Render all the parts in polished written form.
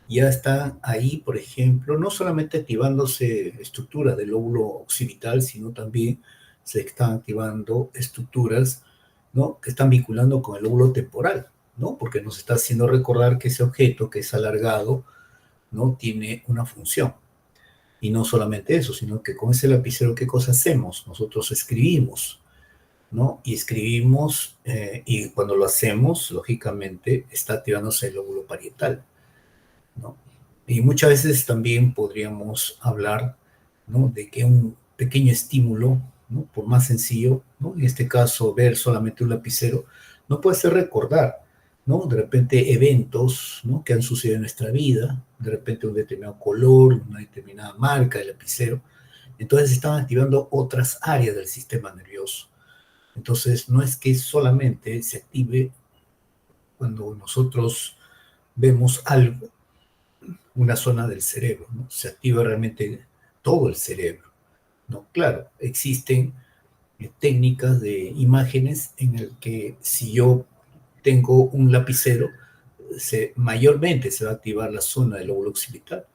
ya están ahí, por ejemplo, no solamente activándose estructuras del lóbulo occipital, sino también se están activando estructuras, ¿no?, que están vinculando con el lóbulo temporal, ¿no?, porque nos está haciendo recordar que ese objeto que es alargado, ¿no?, tiene una función. Y no solamente eso, sino que con ese lapicero, ¿qué cosa hacemos? Nosotros escribimos, ¿no? Y escribimos, y cuando lo hacemos, lógicamente, está activándose el lóbulo parietal, ¿no? Y muchas veces también podríamos hablar, ¿no?, de que un pequeño estímulo, ¿no?, por más sencillo, ¿no?, en este caso ver solamente un lapicero, no puede ser recordar, ¿no?, de repente eventos, ¿no?, que han sucedido en nuestra vida, de repente un determinado color, una determinada marca de lapicero. Entonces están activando otras áreas del sistema nervioso. Entonces no es que solamente se active cuando nosotros vemos algo, una zona del cerebro, ¿no? Se activa realmente todo el cerebro, ¿no? Claro, existen técnicas de imágenes en el que si yo tengo un lapicero, mayormente se va a activar la zona del lóbulo occipital,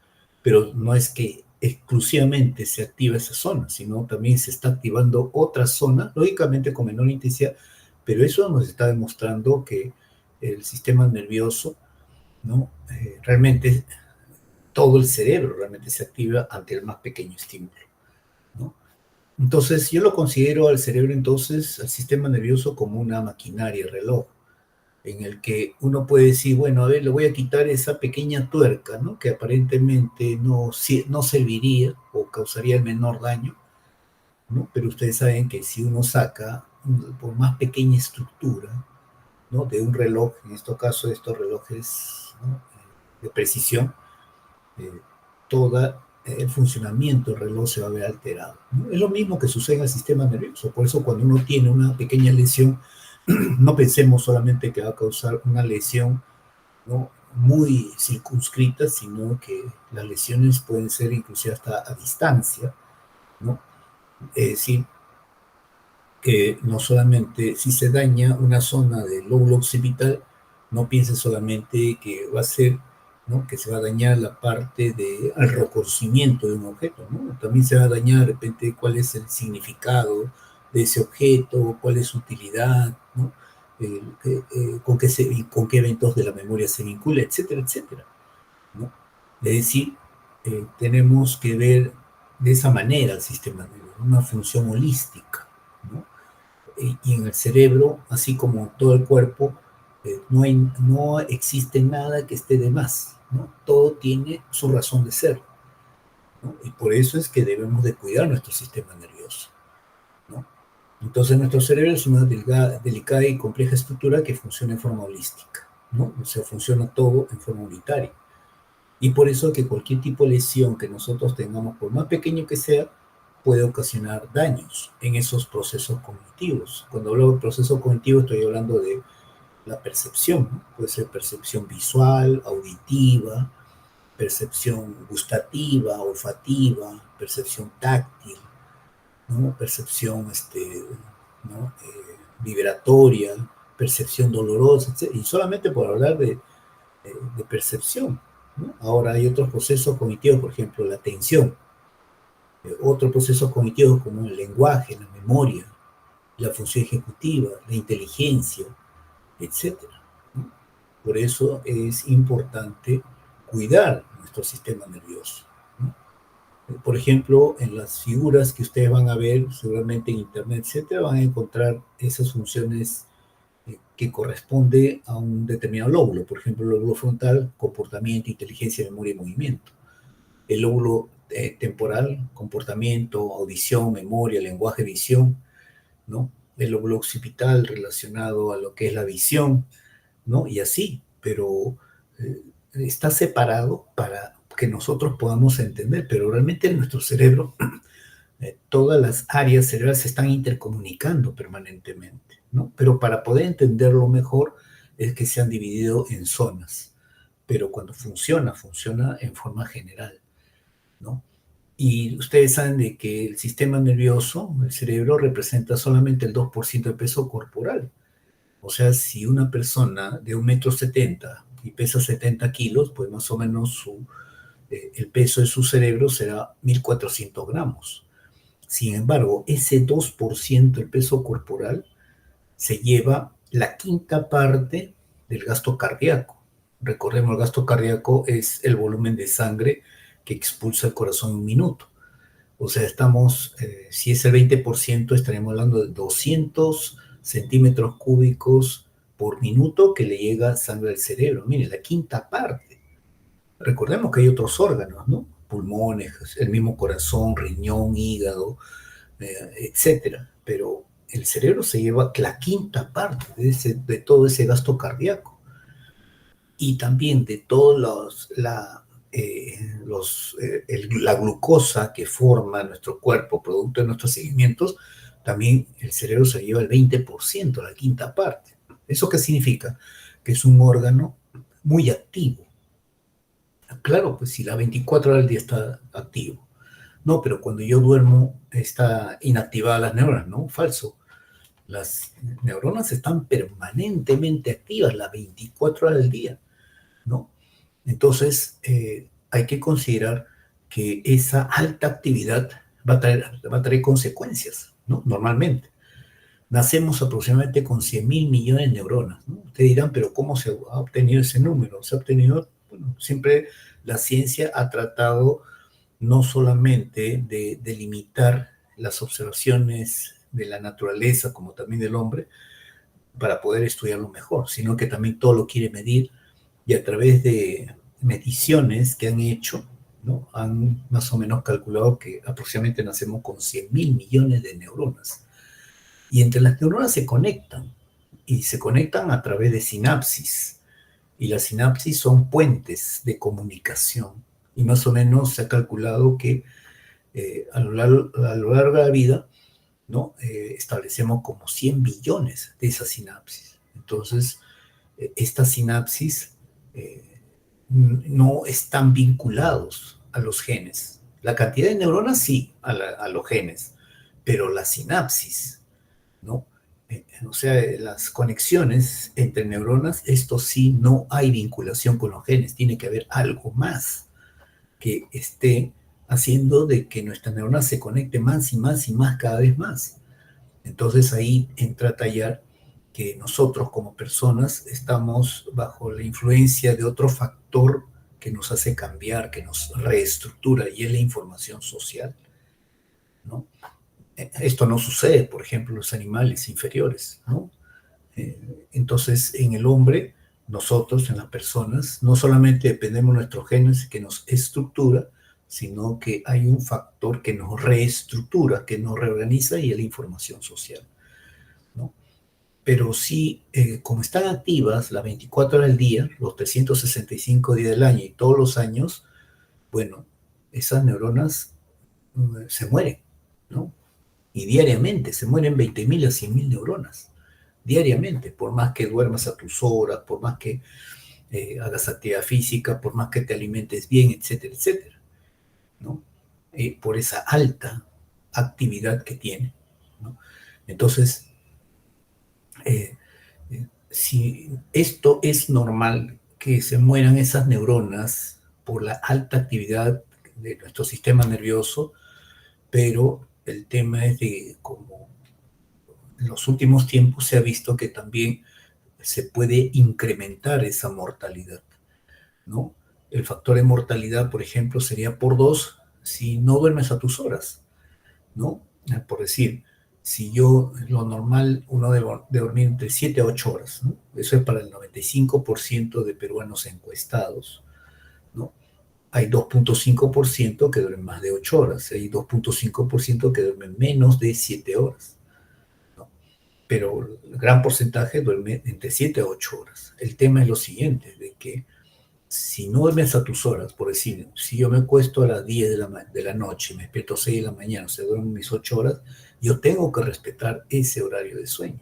pero no es que exclusivamente se activa esa zona, sino también se está activando otra zona, lógicamente con menor intensidad, pero eso nos está demostrando que el sistema nervioso, ¿no?, realmente todo el cerebro realmente se activa ante el más pequeño estímulo, ¿no? Entonces, yo lo considero al cerebro, entonces, al sistema nervioso como una maquinaria, reloj, en el que uno puede decir, bueno, a ver, le voy a quitar esa pequeña tuerca, ¿no?, que aparentemente no serviría o causaría el menor daño, ¿no? Pero ustedes saben que si uno saca, por más pequeña estructura, ¿no?, de un reloj, en este caso estos relojes, ¿no?, de precisión, eh, todo el funcionamiento del reloj se va a ver alterado, ¿no? Es lo mismo que sucede en el sistema nervioso. Por eso cuando uno tiene una pequeña lesión, no pensemos solamente que va a causar una lesión, ¿no?, muy circunscrita, sino que las lesiones pueden ser inclusive hasta a distancia, ¿no? Es decir, que no solamente si se daña una zona del lóbulo occipital, no piense solamente que va a ser, ¿no?, que se va a dañar la parte del reconocimiento de un objeto, ¿no? También se va a dañar de repente cuál es el significado de ese objeto, cuál es su utilidad, ¿no?, con qué eventos de la memoria se vincula, etcétera, etcétera, ¿no? Es decir, tenemos que ver de esa manera el sistema nervioso, una función holística, ¿no? Y en el cerebro, así como todo el cuerpo, no existe nada que esté de más, ¿no? Todo tiene su razón de ser, ¿no? Y por eso es que debemos de cuidar nuestro sistema nervioso, ¿no? Entonces nuestro cerebro es una delicada y compleja estructura que funciona en forma holística, ¿no? O sea, funciona todo en forma unitaria. Y por eso que cualquier tipo de lesión que nosotros tengamos, por más pequeño que sea, puede ocasionar daños en esos procesos cognitivos. Cuando hablo de proceso cognitivo estoy hablando de la percepción, ¿no? Puede ser percepción visual, auditiva, percepción gustativa, olfativa, percepción táctil, ¿no?, percepción ¿no?, vibratoria, percepción dolorosa, etc. Y solamente por hablar de percepción, ¿no? Ahora hay otros procesos cognitivos, por ejemplo, la atención, otros procesos cognitivos como el lenguaje, la memoria, la función ejecutiva, la inteligencia, etcétera, ¿no? Por eso es importante cuidar nuestro sistema nervioso, ¿no? Por ejemplo, en las figuras que ustedes van a ver seguramente en internet, etcétera, van a encontrar esas funciones que corresponde a un determinado lóbulo. Por ejemplo, el lóbulo frontal, comportamiento, inteligencia, memoria y movimiento. El lóbulo temporal, comportamiento, audición, memoria, lenguaje, visión, ¿no? El lóbulo occipital relacionado a lo que es la visión, ¿no? Y así, pero está separado para que nosotros podamos entender, pero realmente en nuestro cerebro todas las áreas cerebrales se están intercomunicando permanentemente, ¿no? Pero para poder entenderlo mejor es que se han dividido en zonas, pero cuando funciona en forma general, ¿no? Y ustedes saben de que el sistema nervioso, el cerebro, representa solamente el 2% del peso corporal. O sea, si una persona de 1,70 m y pesa 70 kilos, pues más o menos el peso de su cerebro será 1.400 gramos. Sin embargo, ese 2% del peso corporal se lleva la quinta parte del gasto cardíaco. Recordemos, el gasto cardíaco es el volumen de sangre que expulsa el corazón en un minuto. O sea, si es el 20%, estaremos hablando de 200 centímetros cúbicos por minuto que le llega sangre al cerebro. Mire, la quinta parte. Recordemos que hay otros órganos, ¿no? Pulmones, el mismo corazón, riñón, hígado, etcétera. Pero el cerebro se lleva la quinta parte de todo ese gasto cardíaco. Y también de todos la glucosa que forma nuestro cuerpo, producto de nuestros seguimientos, también el cerebro se lleva el 20%, la quinta parte. ¿Eso qué significa? Que es un órgano muy activo. Claro, pues si las 24 horas del día está activo. No, pero cuando yo duermo está inactivada las neuronas, ¿no? Falso. Las neuronas están permanentemente activas las 24 horas del día, ¿no? Entonces, hay que considerar que esa alta actividad va a traer consecuencias, ¿no? Normalmente. Nacemos aproximadamente con 100.000 millones de neuronas, ¿no? Ustedes dirán, pero ¿cómo se ha obtenido ese número? Se ha obtenido, bueno, siempre la ciencia ha tratado no solamente de delimitar las observaciones de la naturaleza como también del hombre para poder estudiarlo mejor, sino que también todo lo quiere medir y a través de mediciones que han hecho, ¿no? Han más o menos calculado que aproximadamente nacemos con 100.000 millones de neuronas. Y entre las neuronas se conectan, y se conectan a través de sinapsis. Y las sinapsis son puentes de comunicación. Y más o menos se ha calculado que a lo largo de la vida, ¿no? Establecemos como 100 billones de esas sinapsis. Entonces, estas sinapsis no están vinculados a los genes. La cantidad de neuronas sí, a los genes, pero la sinapsis, ¿no? O sea, las conexiones entre neuronas, esto sí no hay vinculación con los genes, tiene que haber algo más que esté haciendo de que nuestra neurona se conecte más y más y más cada vez más. Entonces ahí entra a tallar que nosotros como personas estamos bajo la influencia de otro factor que nos hace cambiar, que nos reestructura, y es la información social, ¿no? Esto no sucede, por ejemplo, en los animales inferiores, ¿no? Entonces, en el hombre, nosotros, en las personas, no solamente dependemos de nuestros genes que nos estructura, sino que hay un factor que nos reestructura, que nos reorganiza, y es la información social, ¿no? Pero sí, como están activas las 24 horas del día, los 365 días del año y todos los años, bueno, esas neuronas se mueren, ¿no? Y diariamente se mueren 20.000 a 100.000 neuronas, diariamente, por más que duermas a tus horas, por más que hagas actividad física, por más que te alimentes bien, etcétera, etcétera, ¿no? Por esa alta actividad que tiene, ¿no? Entonces, eh, si esto es normal, que se mueran esas neuronas por la alta actividad de nuestro sistema nervioso, pero el tema es de cómo en los últimos tiempos se ha visto que también se puede incrementar esa mortalidad, ¿no? El factor de mortalidad, por ejemplo, sería por 2 si no duermes a tus horas, ¿no? Por decir, si yo, lo normal, uno debe dormir entre 7 a 8 horas, ¿no? Eso es para el 95% de peruanos encuestados, ¿no? Hay 2.5% que duermen más de 8 horas, hay 2.5% que duermen menos de 7 horas, ¿no? Pero el gran porcentaje duerme entre 7 a 8 horas. El tema es lo siguiente, de que si no duermes a tus horas, por decir, si yo me acuesto a las 10 de la noche, me despierto a 6 de la mañana, o sea, duermo mis 8 horas, yo tengo que respetar ese horario de sueño.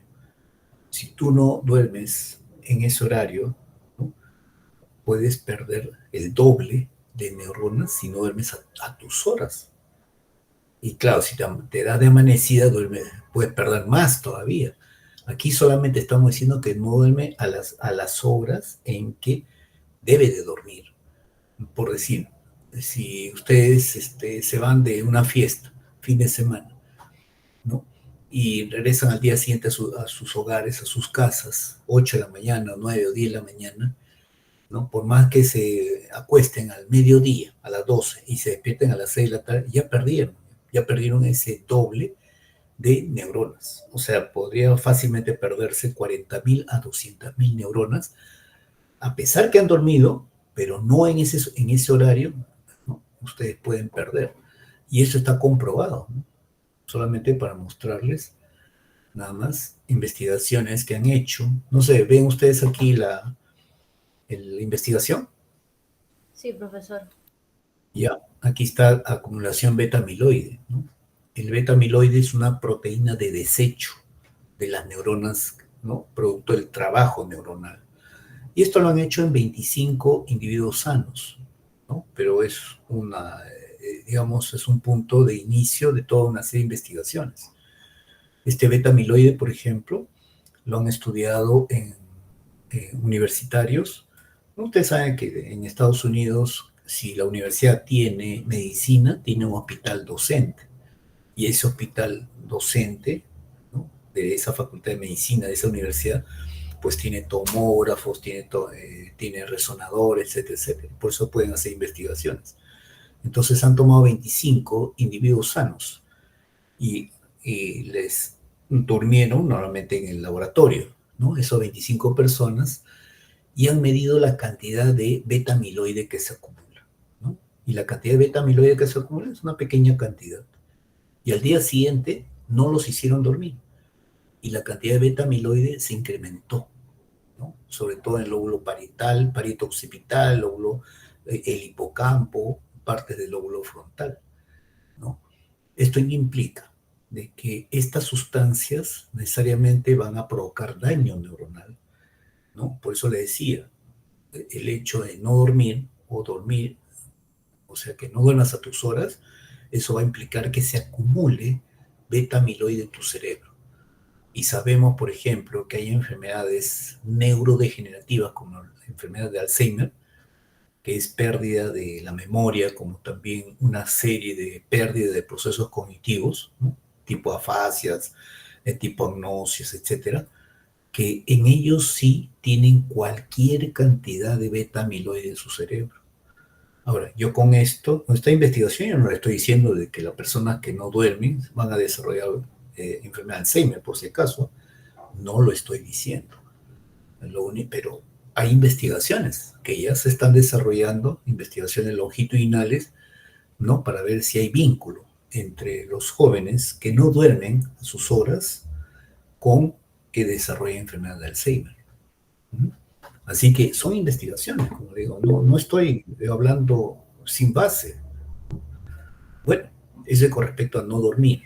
Si tú no duermes en ese horario, ¿no? Puedes perder el doble de neuronas si no duermes a tus horas. Y claro, si te das de amanecida, puedes perder más todavía. Aquí solamente estamos diciendo que no duerme a las horas en que debe de dormir. Por decir, si ustedes se van de una fiesta, fin de semana, ¿no? Y regresan al día siguiente a sus hogares, a sus casas, 8 de la mañana, 9 o 10 de la mañana, ¿no? Por más que se acuesten al mediodía, a las 12, y se despierten a las 6 de la tarde, ya perdieron ese doble de neuronas. O sea, podría fácilmente perderse 40.000 a 200.000 neuronas, a pesar que han dormido, pero no en ese horario, ¿no? Ustedes pueden perder. Y eso está comprobado, ¿no? Solamente para mostrarles nada más investigaciones que han hecho. No sé, ¿ven ustedes aquí la investigación? Sí, profesor. Ya, aquí está acumulación beta-amiloide, ¿no? El beta-amiloide es una proteína de desecho de las neuronas, ¿no? Producto del trabajo neuronal. Y esto lo han hecho en 25 individuos sanos, ¿no? Pero es digamos, es un punto de inicio de toda una serie de investigaciones. Este beta-amiloide, por ejemplo, lo han estudiado en universitarios. Ustedes saben que en Estados Unidos, si la universidad tiene medicina, tiene un hospital docente. Y ese hospital docente, ¿no? De esa facultad de medicina, de esa universidad, pues tiene tomógrafos, tiene resonadores, etcétera, etcétera. Por eso pueden hacer investigaciones. Entonces han tomado 25 individuos sanos y, y les durmieron normalmente en el laboratorio, ¿no? Esos 25 personas, y han medido la cantidad de beta-amiloide que se acumula, ¿no? Y la cantidad de beta-amiloide que se acumula es una pequeña cantidad. Y al día siguiente no los hicieron dormir. Y la cantidad de beta-amiloide se incrementó, ¿no? Sobre todo en el lóbulo parietal, parieto occipital, el hipocampo, partes del lóbulo frontal, ¿no? Esto implica de que estas sustancias necesariamente van a provocar daño neuronal, ¿no? Por eso le decía, el hecho de no dormir o dormir, o sea, que no duermas a tus horas, eso va a implicar que se acumule beta-amiloide en tu cerebro. Y sabemos, por ejemplo, que hay enfermedades neurodegenerativas como la enfermedad de Alzheimer, que es pérdida de la memoria, como también una serie de pérdida de procesos cognitivos, ¿no? Tipo afasias, tipo agnosias, etcétera, que en ellos sí tienen cualquier cantidad de beta-amiloide en su cerebro. Ahora, yo con esta investigación, yo no le estoy diciendo de que las personas que no duermen van a desarrollar enfermedad de Alzheimer, por si acaso, no lo estoy diciendo. Pero hay investigaciones que ya se están desarrollando, investigaciones longitudinales, ¿no? Para ver si hay vínculo entre los jóvenes que no duermen a sus horas con que desarrollan enfermedad de Alzheimer. ¿Mm? Así que son investigaciones, como digo, no estoy hablando sin base. Bueno, eso es con respecto a no dormir.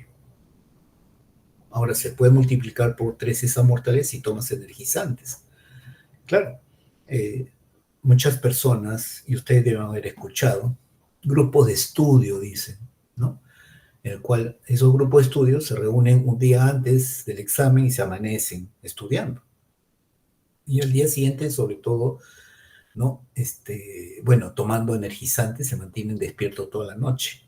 Ahora se puede multiplicar por 3 esa mortalidad si tomas energizantes. Claro, eh, muchas personas, y ustedes deben haber escuchado, grupos de estudio, dicen, ¿no? En el cual esos grupos de estudio se reúnen un día antes del examen y se amanecen estudiando. Y al día siguiente, sobre todo, ¿no? Bueno, tomando energizantes, se mantienen despiertos toda la noche,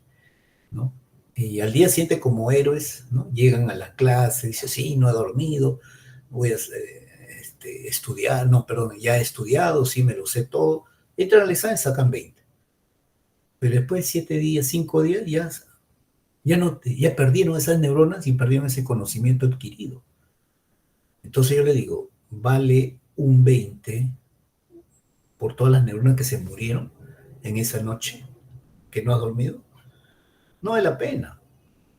¿no? Y al día siguiente, como héroes, ¿no? Llegan a la clase, dicen, sí, no he dormido, voy a estudiar, no, perdón, ya he estudiado, sí, me lo sé todo. Entran al examen, sacan 20. Pero después de 7 días, 5 días, ya perdieron esas neuronas y perdieron ese conocimiento adquirido. Entonces yo le digo, ¿vale un 20 por todas las neuronas que se murieron en esa noche que no ha dormido? No vale la pena,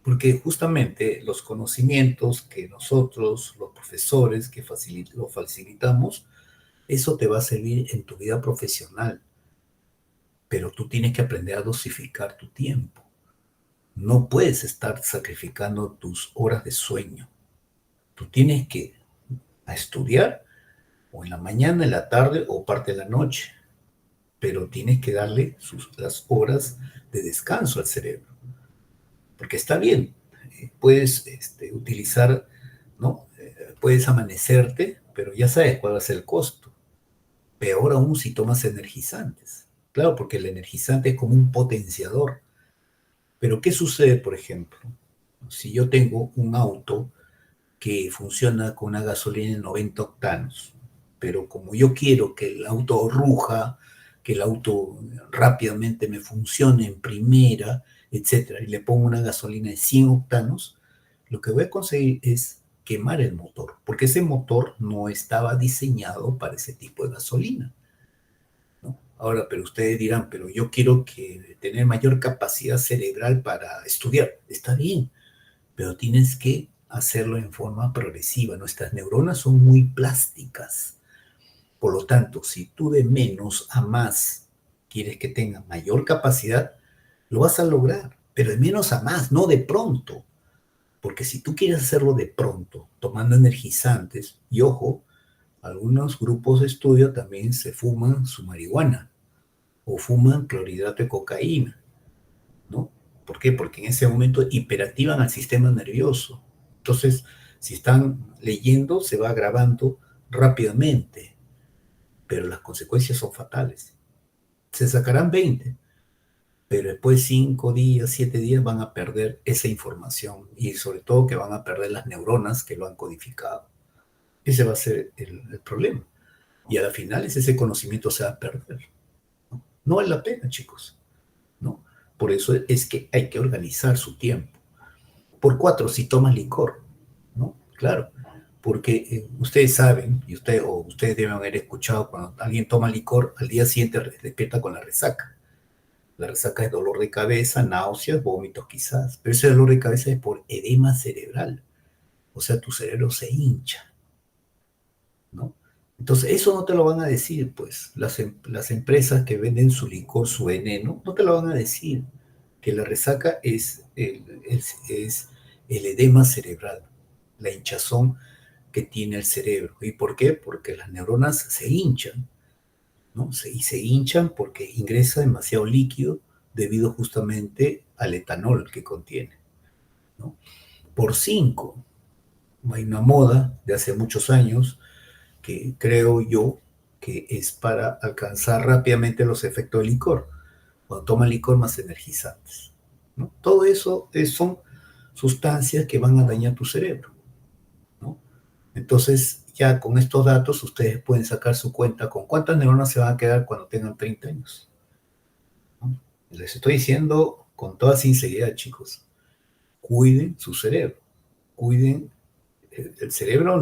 porque justamente los conocimientos que nosotros, los profesores, que lo facilitamos, eso te va a servir en tu vida profesional, pero tú tienes que aprender a dosificar tu tiempo. No puedes estar sacrificando tus horas de sueño. Tú tienes que a estudiar o en la mañana, en la tarde o parte de la noche, pero tienes que darle las horas de descanso al cerebro, porque está bien, puedes utilizar, ¿no? Puedes amanecerte, pero ya sabes cuál va a ser el costo. peor aún si tomas energizantes. Claro, porque el energizante es como un potenciador. Pero ¿qué sucede, por ejemplo? Si yo tengo un auto que funciona con una gasolina de 90 octanos, pero como yo quiero que el auto ruja, que el auto rápidamente me funcione en primera, etcétera, y le pongo una gasolina de 100 octanos, lo que voy a conseguir es quemar el motor, porque ese motor no estaba diseñado para ese tipo de gasolina, ¿no? Ahora, pero ustedes dirán, pero yo quiero tener mayor capacidad cerebral para estudiar. Está bien, pero tienes que hacerlo en forma progresiva. Nuestras neuronas son muy plásticas. Por lo tanto, si tú de menos a más quieres que tenga mayor capacidad, lo vas a lograr, pero de menos a más, no de pronto. Porque si tú quieres hacerlo de pronto, tomando energizantes, y ojo, algunos grupos de estudio también se fuman su marihuana o fuman clorhidrato de cocaína, ¿no? ¿Por qué? Porque en ese momento hiperactivan al sistema nervioso. Entonces, si están leyendo, se va agravando rápidamente, pero las consecuencias son fatales. Se sacarán 20, pero después 5 días, 7 días van a perder esa información y sobre todo que van a perder las neuronas que lo han codificado. Ese va a ser el problema. Y a la final ese conocimiento se va a perder. ¿No? No vale la pena, chicos. ¿No? Por eso es que hay que organizar su tiempo. Por 4, si tomas licor, ¿no? Claro, porque ustedes saben, o ustedes deben haber escuchado, cuando alguien toma licor, al día siguiente despierta con la resaca. La resaca es dolor de cabeza, náuseas, vómitos quizás, pero ese dolor de cabeza es por edema cerebral, o sea, tu cerebro se hincha, ¿no? Entonces, eso no te lo van a decir, pues, las empresas que venden su licor, su veneno, no te lo van a decir, que la resaca es el edema cerebral, la hinchazón que tiene el cerebro. ¿Y por qué? Porque las neuronas se hinchan, ¿no? Y se hinchan porque ingresa demasiado líquido debido justamente al etanol que contiene, ¿no? Por 5, hay una moda de hace muchos años que creo yo que es para alcanzar rápidamente los efectos del licor. Cuando toman licor más energizantes, ¿no? Todo eso son sustancias que van a dañar tu cerebro, ¿no? Entonces, ya con estos datos ustedes pueden sacar su cuenta con cuántas neuronas se van a quedar cuando tengan 30 años, ¿no? Les estoy diciendo con toda sinceridad, chicos, cuiden su cerebro, cuiden el cerebro,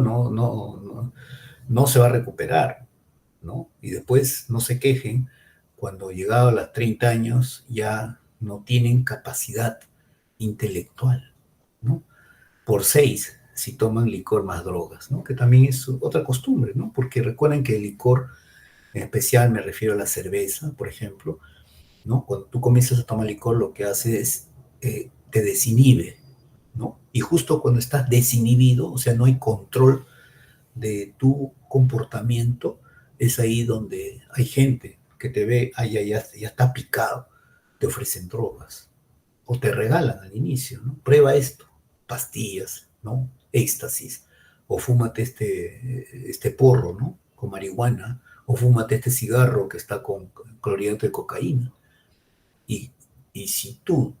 no se va a recuperar, ¿no? Y después no se quejen cuando llegado a los 30 años ya no tienen capacidad intelectual, ¿no? Por 6, si toman licor más drogas, ¿no? Que también es otra costumbre, ¿no? Porque recuerden que el licor, en especial me refiero a la cerveza, por ejemplo, ¿no? Cuando tú comienzas a tomar licor, lo que hace es te desinhibe, ¿no? Y justo cuando estás desinhibido, o sea, no hay control de tu comportamiento, es ahí donde hay gente que te ve, ya está picado, te ofrecen drogas o te regalan al inicio, ¿no? Prueba esto, pastillas, ¿no? Éxtasis, o fúmate este porro, ¿no? Con marihuana, o fúmate este cigarro que está con clorhidrato de cocaína. Y, y si tú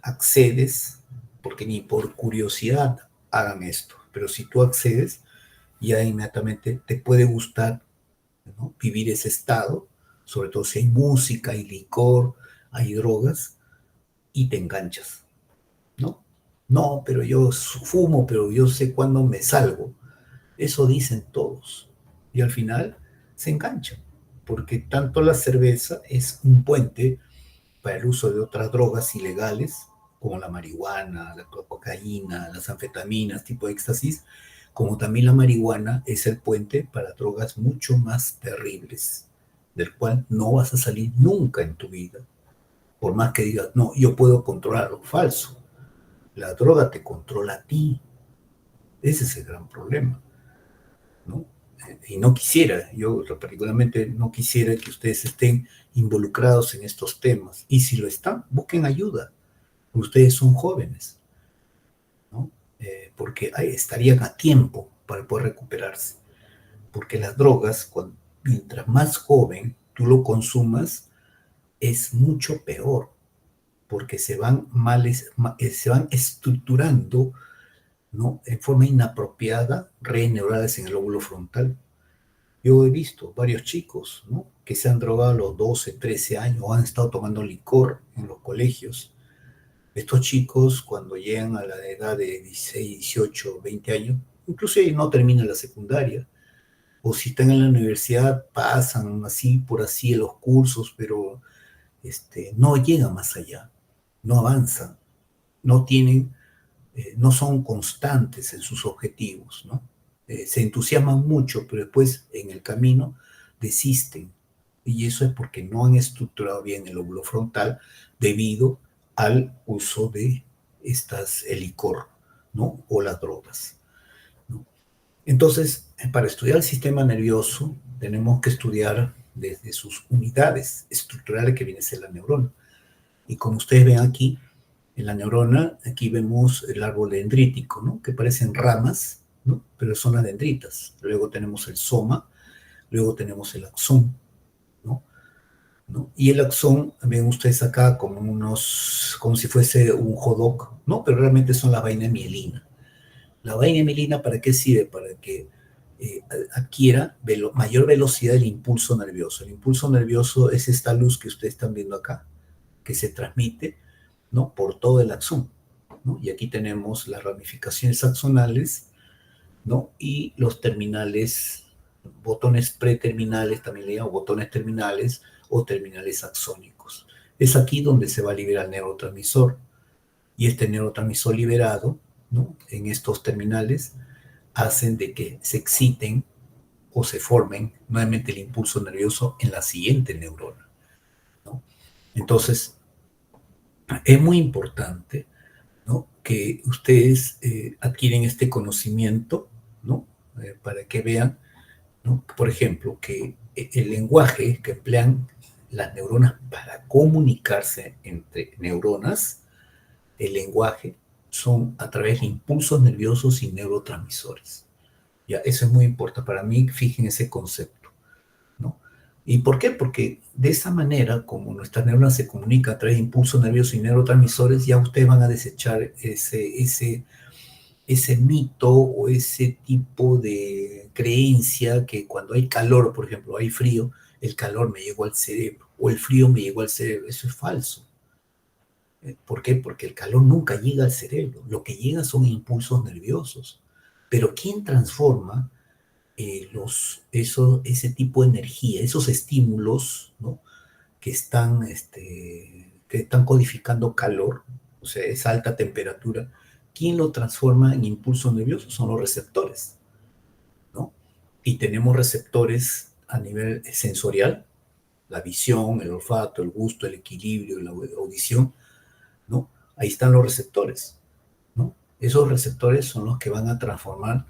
accedes, porque ni por curiosidad hagan esto, pero si tú accedes, ya inmediatamente te puede gustar, ¿no? Vivir ese estado, sobre todo si hay música, hay licor, hay drogas, y te enganchas, ¿no? No, pero yo fumo, pero yo sé cuándo me salgo. Eso dicen todos. Y al final se enganchan, porque tanto la cerveza es un puente para el uso de otras drogas ilegales, como la marihuana, la cocaína, las anfetaminas, tipo éxtasis, como también la marihuana es el puente para drogas mucho más terribles, del cual no vas a salir nunca en tu vida. Por más que digas, no, yo puedo controlarlo, falso. La droga te controla a ti. Ese es el gran problema, ¿no? Y no quisiera, yo particularmente no quisiera que ustedes estén involucrados en estos temas. Y si lo están, busquen ayuda. Ustedes son jóvenes, ¿no? Porque estarían a tiempo para poder recuperarse. Porque las drogas, mientras más joven tú lo consumas, es mucho peor, porque se van estructurando, ¿no?, en forma inapropiada redes neurales en el lóbulo frontal. Yo he visto varios chicos, ¿no?, que se han drogado a los 12, 13 años o han estado tomando licor en los colegios. Estos chicos, cuando llegan a la edad de 16, 18, 20 años, incluso no terminan la secundaria, o si están en la universidad, pasan así por así los cursos, pero no llegan más allá, no avanzan, no tienen, no son constantes en sus objetivos, ¿no? Se entusiasman mucho, pero después en el camino desisten. Y eso es porque no han estructurado bien el lóbulo frontal debido al uso de el licor, ¿no?, o las drogas, ¿no? Entonces, para estudiar el sistema nervioso, tenemos que estudiar desde sus unidades estructurales que viene a ser la neurona. Y como ustedes ven aquí, en la neurona, aquí vemos el árbol dendrítico, ¿no?, que parecen ramas, ¿no?, pero son las dendritas. Luego tenemos el soma, luego tenemos el axón, ¿no? ¿No? Y el axón, ven ustedes acá como si fuese un hot dog, ¿no? Pero realmente son la vaina de mielina. La vaina de mielina, ¿para qué sirve? Para que adquiera mayor velocidad del impulso nervioso. El impulso nervioso es esta luz que ustedes están viendo acá, que se transmite, ¿no?, por todo el axón, ¿no? Y aquí tenemos las ramificaciones axonales, ¿no?, y los terminales, botones preterminales, también le llaman botones terminales o terminales axónicos. Es aquí donde se va a liberar el neurotransmisor, y este neurotransmisor liberado, ¿no?, en estos terminales hacen de que se exciten o se formen nuevamente el impulso nervioso en la siguiente neurona, ¿no? Entonces, es muy importante, ¿no?, que ustedes adquieren este conocimiento, ¿no?, para que vean, ¿no?, por ejemplo, que el lenguaje que emplean las neuronas para comunicarse entre neuronas, el lenguaje son a través de impulsos nerviosos y neurotransmisores. Ya, eso es muy importante para mí, fijen ese concepto, ¿no? ¿Y por qué? Porque de esa manera, como nuestras neuronas se comunican a través de impulsos nerviosos y neurotransmisores, ya ustedes van a desechar ese mito o ese tipo de creencia que cuando hay calor, por ejemplo, hay frío, el calor me llegó al cerebro, o el frío me llegó al cerebro. Eso es falso. ¿Por qué? Porque el calor nunca llega al cerebro. Lo que llega son impulsos nerviosos. Pero ¿quién transforma ese tipo de energía, esos estímulos, ¿no?, que están codificando calor, o sea, esa alta temperatura? ¿Quién lo transforma en impulsos nerviosos? Son los receptores, ¿no? Y tenemos receptores a nivel sensorial, la visión, el olfato, el gusto, el equilibrio, la audición, ¿no? Ahí están los receptores, ¿no? Esos receptores son los que van a transformar,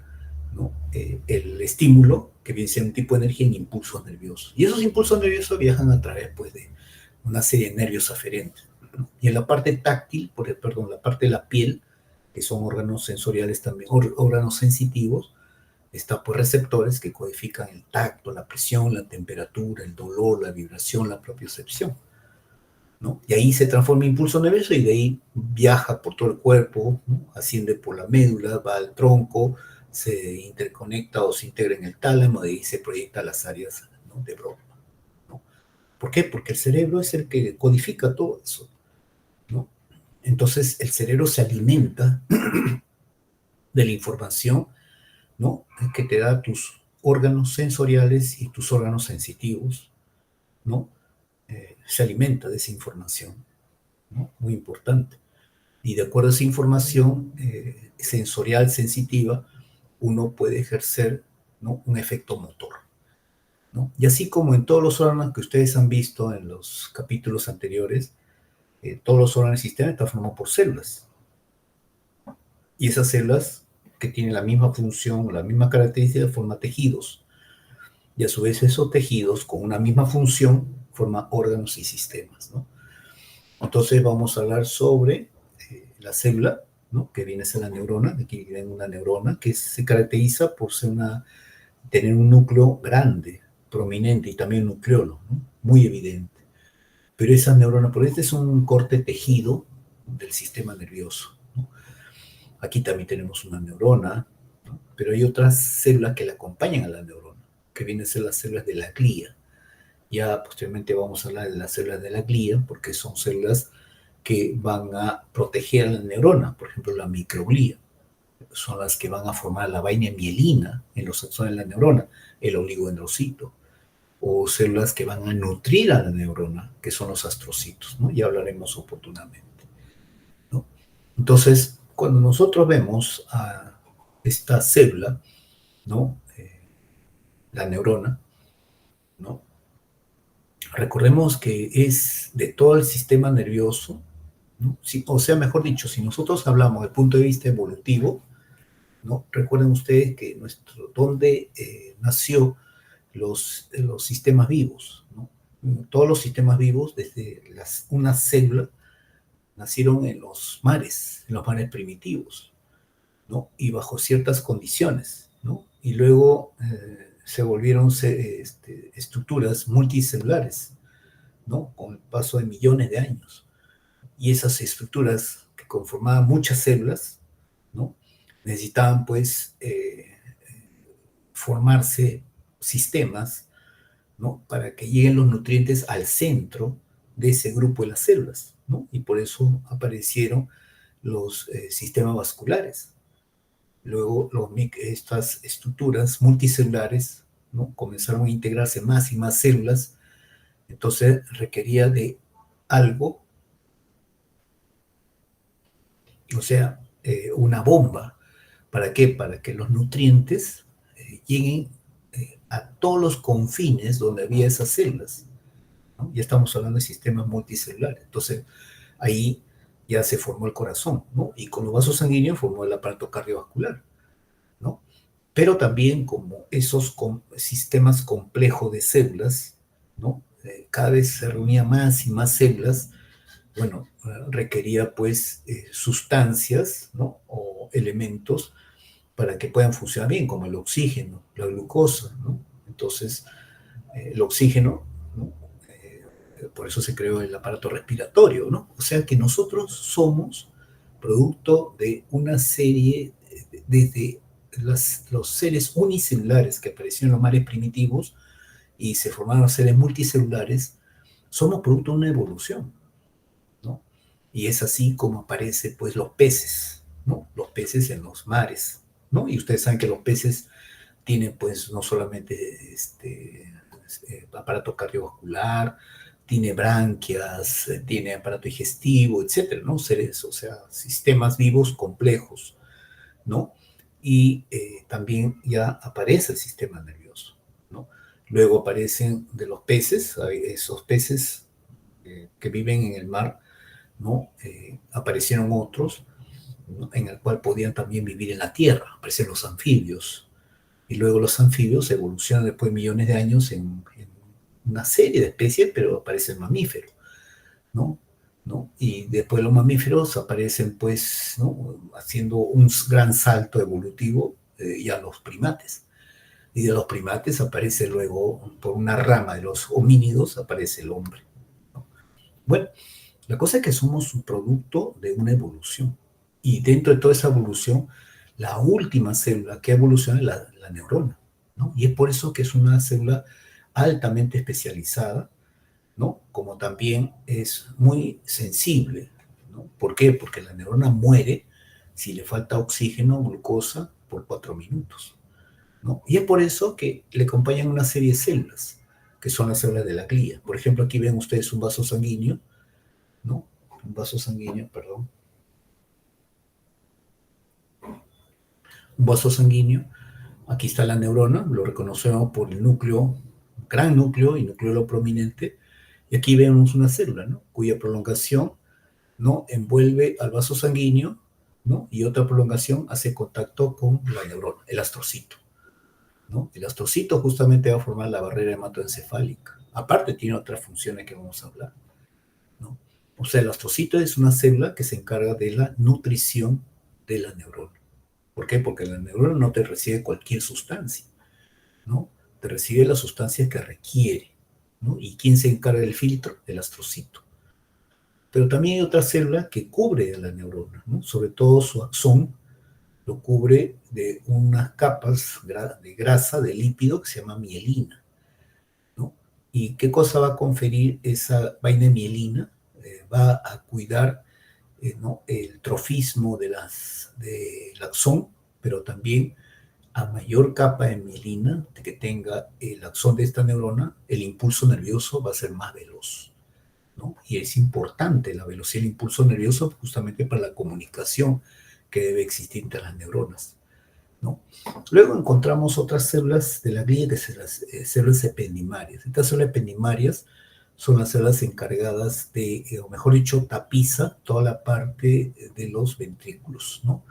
¿no?, el estímulo, que viene a ser un tipo de energía, en impulsos nerviosos. Y esos impulsos nerviosos viajan a través, pues, de una serie de nervios aferentes, ¿no? Y en la parte táctil, la parte de la piel, que son órganos sensoriales también, órganos sensitivos, está por receptores que codifican el tacto, la presión, la temperatura, el dolor, la vibración, la propiocepción, ¿no? Y ahí se transforma en impulso nervioso y de ahí viaja por todo el cuerpo, ¿no?, asciende por la médula, va al tronco, se interconecta o se integra en el tálamo, de ahí se proyecta a las áreas, ¿no?, de Broca, ¿no? ¿Por qué? Porque el cerebro es el que codifica todo eso, ¿no? Entonces el cerebro se alimenta de la información, ¿no?, que te da tus órganos sensoriales y tus órganos sensitivos, ¿no? Se alimenta de esa información, ¿no? Muy importante. Y de acuerdo a esa información sensorial sensitiva, uno puede ejercer, ¿no?, un efecto motor, ¿no? Y así como en todos los órganos que ustedes han visto en los capítulos anteriores, todos los órganos del sistema están formados por células. Y esas células, que tienen la misma función, la misma característica, forman tejidos. Y a su vez esos tejidos, con una misma función, forman órganos y sistemas, ¿no? Entonces vamos a hablar sobre la célula, ¿no?, que viene a ser la neurona. Aquí viene una neurona que se caracteriza por tener un núcleo grande, prominente y también nucleolo, ¿no? Muy evidente. Pero esas neuronas, por este es un corte tejido del sistema nervioso, ¿no? Aquí también tenemos una neurona, ¿no? Pero hay otras células que le acompañan a la neurona, que vienen a ser las células de la glía. Ya posteriormente vamos a hablar de las células de la glía, porque son células que van a proteger a la neurona, por ejemplo, la microglía. Son las que van a formar la vaina mielina en los axones de la neurona, el oligodendrocito, o células que van a nutrir a la neurona, que son los astrocitos, ¿no? Ya hablaremos oportunamente, ¿no? Entonces, cuando nosotros vemos a esta célula, ¿no? La neurona, ¿no? Recordemos que es de todo el sistema nervioso, ¿no? Si, o sea, mejor dicho, si nosotros hablamos desde el punto de vista evolutivo, ¿no? Recuerden ustedes que donde nació los sistemas vivos, ¿no? Todos los sistemas vivos, desde una célula, nacieron en los mares primitivos, ¿no? Y bajo ciertas condiciones, ¿no? Y luego se volvieron estructuras multicelulares, ¿no? Con el paso de millones de años. Y esas estructuras que conformaban muchas células, ¿no? Necesitaban, pues, formarse sistemas, ¿no? Para que lleguen los nutrientes al centro de ese grupo de las células, ¿no? Y por eso aparecieron los sistemas vasculares. Luego, estas estructuras multicelulares, ¿no? Comenzaron a integrarse más y más células, entonces requería de algo, o sea, una bomba. ¿Para qué? Para que los nutrientes lleguen a todos los confines donde había esas células, ¿no? Ya estamos hablando de sistemas multicelulares. Entonces, ahí ya se formó el corazón, ¿no? Y con los vasos sanguíneos formó el aparato cardiovascular, ¿no? Pero también como esos sistemas complejos de células, ¿no? Cada vez se reunían más y más células, bueno, requería pues sustancias, ¿no? O elementos para que puedan funcionar bien, como el oxígeno, la glucosa, ¿no? Entonces, el oxígeno, ¿no? Por eso se creó el aparato respiratorio, ¿no? O sea que nosotros somos producto de una serie, desde los seres unicelulares que aparecieron en los mares primitivos y se formaron seres multicelulares, somos producto de una evolución, ¿no? Y es así como aparecen, pues, los peces, ¿no? Los peces en los mares, ¿no? Y ustedes saben que los peces tienen, pues, no solamente aparato cardiovascular, tiene branquias, tiene aparato digestivo, etcétera, ¿no? Seres, o sea, sistemas vivos complejos, ¿no? Y también ya aparece el sistema nervioso, ¿no? Luego aparecen de los peces, esos peces que viven en el mar, ¿no? Aparecieron otros, ¿no? En el cual podían también vivir en la tierra, aparecen los anfibios, y luego los anfibios evolucionan después de millones de años en una serie de especies, pero aparece el mamífero, ¿no? ¿No? Y después los mamíferos aparecen, pues, ¿no? Haciendo un gran salto evolutivo ya los primates. Y de los primates aparece luego, por una rama de los homínidos, aparece el hombre, ¿no? Bueno, la cosa es que somos un producto de una evolución. Y dentro de toda esa evolución, la última célula que evoluciona es la neurona, ¿no? Y es por eso que es una célula altamente especializada, ¿no? Como también es muy sensible, ¿no? ¿Por qué? Porque la neurona muere si le falta oxígeno, glucosa, por 4 minutos, ¿no? Y es por eso que le acompañan una serie de células, que son las células de la glía. Por ejemplo, aquí ven ustedes un vaso sanguíneo, ¿no? Un vaso sanguíneo, perdón. Un vaso sanguíneo. Aquí está la neurona, lo reconocemos por el núcleo, gran núcleo y núcleo prominente. Y aquí vemos una célula, ¿no? Cuya prolongación, ¿no? Envuelve al vaso sanguíneo, ¿no? Y otra prolongación hace contacto con la neurona, el astrocito, ¿no? El astrocito justamente va a formar la barrera hematoencefálica. Aparte tiene otras funciones que vamos a hablar, ¿no? O sea, el astrocito es una célula que se encarga de la nutrición de la neurona. ¿Por qué? Porque la neurona no te recibe cualquier sustancia, ¿no? recibe las sustancias que requiere, ¿no? ¿Y quién se encarga del filtro? El astrocito. Pero también hay otra célula que cubre a la neurona, ¿no? Sobre todo su axón lo cubre de unas capas de grasa, de lípido, que se llama mielina, ¿no? ¿Y qué cosa va a conferir esa vaina de mielina? Va a cuidar, ¿no?, el trofismo del axón, pero también a mayor capa de mielina que tenga el axón de esta neurona, el impulso nervioso va a ser más veloz, ¿no? Y es importante la velocidad del impulso nervioso justamente para la comunicación que debe existir entre las neuronas, ¿no? Luego encontramos otras células de la glía, que son las células ependimarias. Estas células ependimarias son las células encargadas de, o mejor dicho, tapiza toda la parte de los ventrículos, ¿no?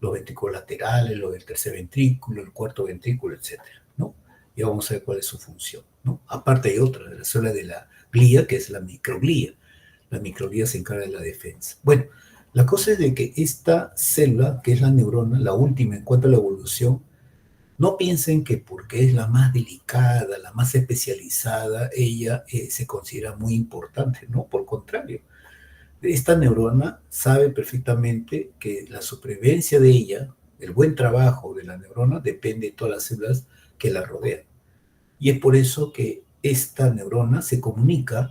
Los ventrículos laterales, los del tercer ventrículo, el cuarto ventrículo, etcétera, ¿no? Y vamos a ver cuál es su función, ¿no? Aparte hay otra, de la célula de la glía, que es la microglía. La microglía se encarga de la defensa. Bueno, la cosa es de que esta célula, que es la neurona, la última en cuanto a la evolución, no piensen que porque es la más delicada, la más especializada, ella se considera muy importante, ¿no? Por contrario, esta neurona sabe perfectamente que la supervivencia de ella, el buen trabajo de la neurona, depende de todas las células que la rodean. Y es por eso que esta neurona se comunica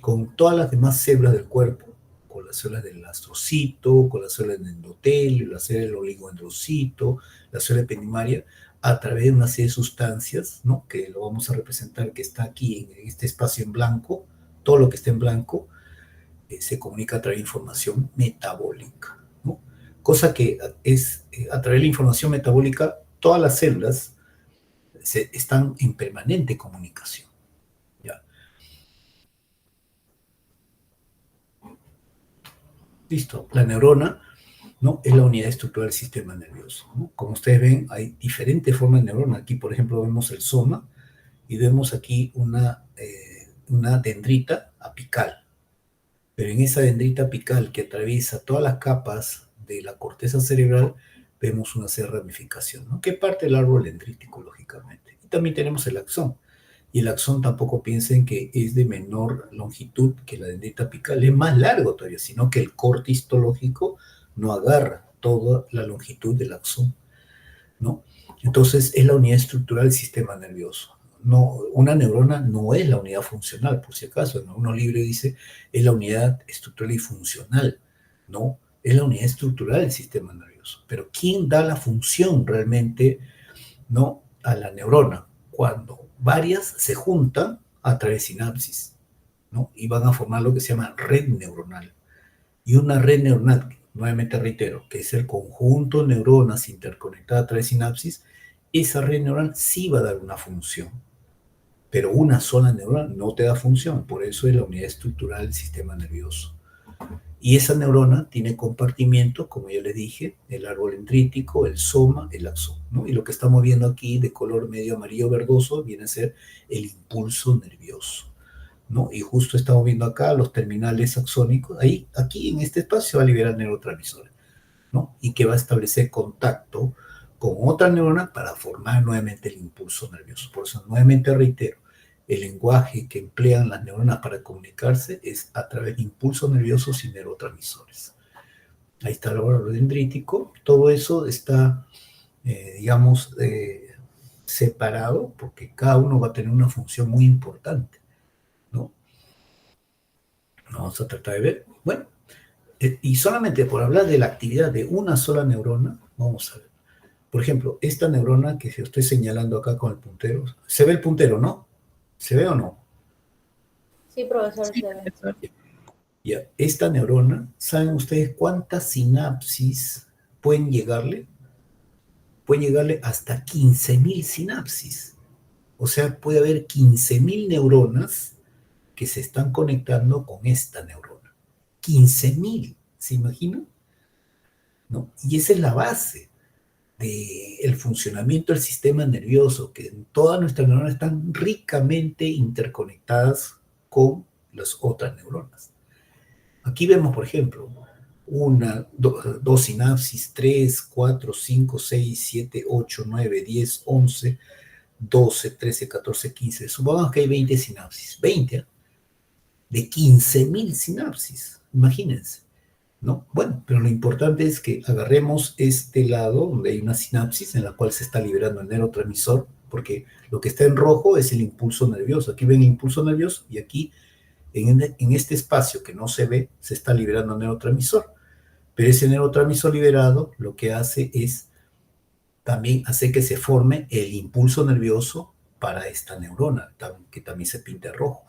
con todas las demás células del cuerpo, con las células del astrocito, con las células del endotelio, las células del oligodendrocito, la célula ependimaria, a través de una serie de sustancias, ¿no?, que lo vamos a representar, que está aquí en este espacio en blanco. Todo lo que está en blanco se comunica a través de información metabólica, ¿no? Cosa que es, a través de la información metabólica, todas las células están en permanente comunicación, ¿ya? Listo. La neurona, ¿no?, es la unidad estructural del sistema nervioso, ¿no? Como ustedes ven, hay diferentes formas de neurona. Aquí, por ejemplo, vemos el soma y vemos aquí una dendrita apical. Pero en esa dendrita apical que atraviesa todas las capas de la corteza cerebral, vemos una serie de ramificación, ¿no?, que parte del árbol dendrítico, lógicamente. Y también tenemos el axón. Y el axón tampoco piensen que es de menor longitud que la dendrita apical, es más largo todavía, sino que el corte histológico no agarra toda la longitud del axón, ¿no? Entonces, es la unidad estructural del sistema nervioso. No, una neurona no es la unidad funcional, por si acaso. En uno libre dice, es la unidad estructural y funcional. No, es la unidad estructural del sistema nervioso. Pero ¿quién da la función realmente, no, a la neurona? Cuando varias se juntan a través de sinapsis, ¿no?, y van a formar lo que se llama red neuronal. Y una red neuronal, nuevamente reitero, que es el conjunto de neuronas interconectadas a través de sinapsis, esa red neuronal sí va a dar una función. Pero una sola neurona no te da función, por eso es la unidad estructural del sistema nervioso. Y esa neurona tiene compartimientos, como ya les dije, el árbol dendrítico, el soma, el axón, ¿no? Y lo que estamos viendo aquí de color medio amarillo verdoso viene a ser el impulso nervioso, ¿no? Y justo estamos viendo acá los terminales axónicos. Ahí, aquí en este espacio se va a liberar neurotransmisores, ¿no? Y que va a establecer contacto con otra neurona para formar nuevamente el impulso nervioso. Por eso, nuevamente reitero, el lenguaje que emplean las neuronas para comunicarse es a través de impulsos nerviosos y neurotransmisores. Ahí está el árbol dendrítico. Todo eso está, digamos, separado, porque cada uno va a tener una función muy importante, ¿no? Vamos a tratar de ver. Bueno, y solamente por hablar de la actividad de una sola neurona, vamos a ver. Por ejemplo, esta neurona que yo estoy señalando acá con el puntero, ¿se ve el puntero, no? ¿Se ve o no? Sí, profesor, se ve. Ya, esta neurona, ¿saben ustedes cuántas sinapsis pueden llegarle? Pueden llegarle hasta 15.000 sinapsis. O sea, puede haber 15.000 neuronas que se están conectando con esta neurona. 15.000, ¿se imaginan? ¿No? Y esa es la base del funcionamiento del sistema nervioso, que todas nuestras neuronas están ricamente interconectadas con las otras neuronas. Aquí vemos, por ejemplo, dos sinapsis, 3, 4, 5, 6, 7, 8, 9, 10, 11, 12, 13, 14, 15. Supongamos que hay 20 sinapsis. 20 de 15.000 sinapsis. Imagínense, ¿no? Bueno, pero lo importante es que agarremos este lado donde hay una sinapsis en la cual se está liberando el neurotransmisor, porque lo que está en rojo es el impulso nervioso. Aquí ven el impulso nervioso y aquí en este espacio que no se ve se está liberando el neurotransmisor. Pero ese neurotransmisor liberado lo que hace es también hacer que se forme el impulso nervioso para esta neurona, que también se pinta rojo,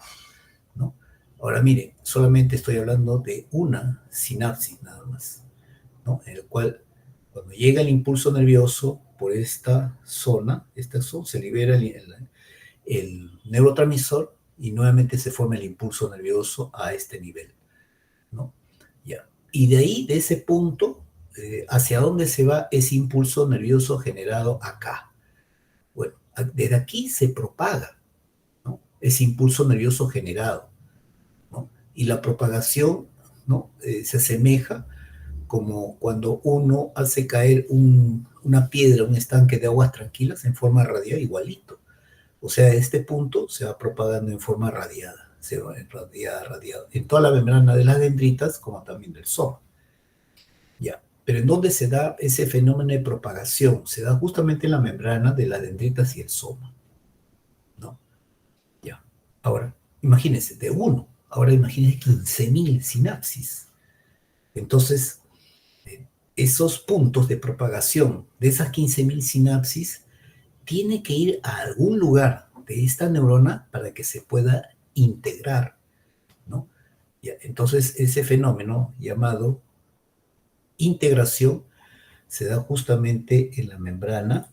¿no? Ahora miren, solamente estoy hablando de una sinapsis nada más, ¿no? En el cual cuando llega el impulso nervioso por esta zona se libera el neurotransmisor y nuevamente se forma el impulso nervioso a este nivel, ¿no? Ya. Y de ahí, de ese punto, ¿hacia dónde se va ese impulso nervioso generado acá? Bueno, desde aquí se propaga, ¿no? Ese impulso nervioso generado, ¿no? Y la propagación, ¿no? Se asemeja como cuando uno hace caer una piedra, un estanque de aguas tranquilas en forma radial, igualito. O sea, este punto se va propagando en forma radiada, se va radiado, en toda la membrana de las dendritas como también del soma. Ya. Pero ¿en dónde se da ese fenómeno de propagación? Se da justamente en la membrana de las dendritas y el soma, ¿no? Ya. Ahora, imagínense, de uno, ahora imagínense 15.000 sinapsis. Entonces, esos puntos de propagación de esas 15.000 sinapsis tiene que ir a algún lugar de esta neurona para que se pueda integrar, ¿no? Ya, entonces, ese fenómeno llamado integración se da justamente en la membrana,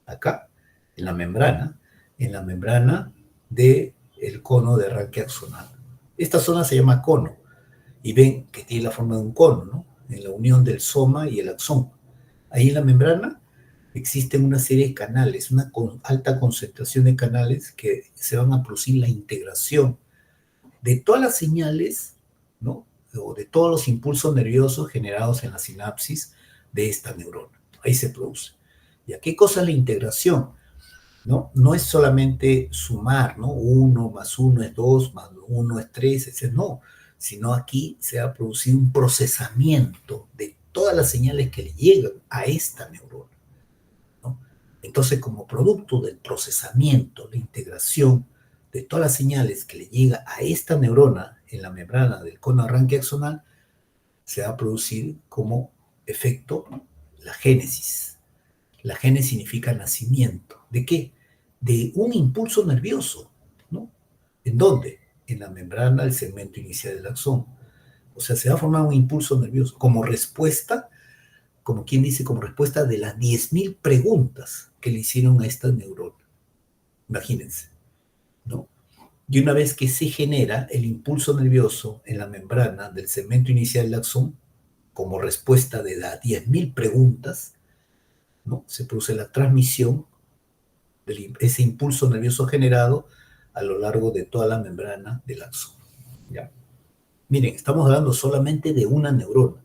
acá, en la membrana del cono de arranque axonal. Esta zona se llama cono, y ven que tiene la forma de un cono, ¿no? En la unión del soma y el axón. Ahí en la membrana existen una serie de canales, una alta concentración de canales que se van a producir la integración de todas las señales, ¿no? O de todos los impulsos nerviosos generados en la sinapsis de esta neurona. Ahí se produce. ¿Y a qué cosa es la integración? ¿No? No es solamente sumar, ¿no? 1 más 1 es 2, más 1 es 3, etc. No, sino aquí se ha producido un procesamiento de todas las señales que le llegan a esta neurona, ¿no? Entonces, como producto del procesamiento, la integración de todas las señales que le llega a esta neurona en la membrana del cono arranque axonal, se va a producir como efecto la génesis. La génesis significa nacimiento. ¿De qué? De un impulso nervioso, ¿no? ¿En dónde? En la membrana del segmento inicial del axón. O sea, se va a formar un impulso nervioso como respuesta, como quien dice, como respuesta de las 10.000 preguntas que le hicieron a esta neurona. Imagínense, ¿no? Y una vez que se genera el impulso nervioso en la membrana del segmento inicial del axón, como respuesta de las 10.000 preguntas, ¿no? Se produce la transmisión de ese impulso nervioso generado a lo largo de toda la membrana del axón. ¿Ya? Miren, estamos hablando solamente de una neurona,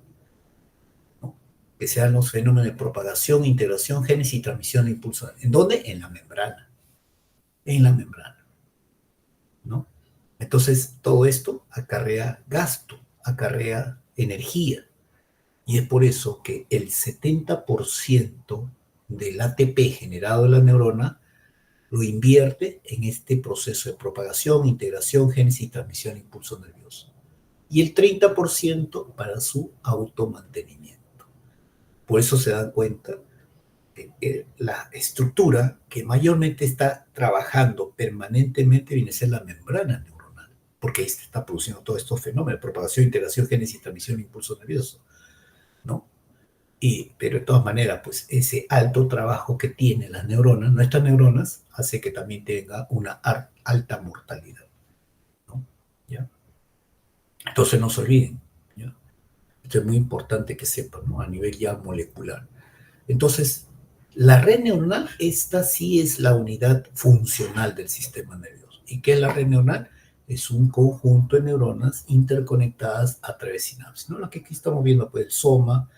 ¿no? Que sean los fenómenos de propagación, integración, génesis y transmisión de impulso. ¿En dónde? En la membrana. En la membrana, ¿no? Entonces, todo esto acarrea gasto, acarrea energía. Y es por eso que el 70% del ATP generado en la neurona lo invierte en este proceso de propagación, integración, génesis y transmisión de impulso nervioso. Y el 30% para su automantenimiento. Por eso se dan cuenta que la estructura que mayormente está trabajando permanentemente viene a ser la membrana neuronal, porque ahí se está produciendo todos estos fenómenos, propagación, integración, génesis y transmisión de impulso nervioso, ¿no? Pero de todas maneras, pues ese alto trabajo que tienen las neuronas, nuestras neuronas, hace que también tenga una alta mortalidad, ¿no? ¿Ya? Entonces no se olviden, ¿ya? Esto es muy importante que sepan, ¿no? A nivel ya molecular. Entonces, la red neuronal, esta sí es la unidad funcional del sistema nervioso. ¿Y qué es la red neuronal? Es un conjunto de neuronas interconectadas a través de sinapsis, ¿no? Lo que aquí estamos viendo, pues el soma,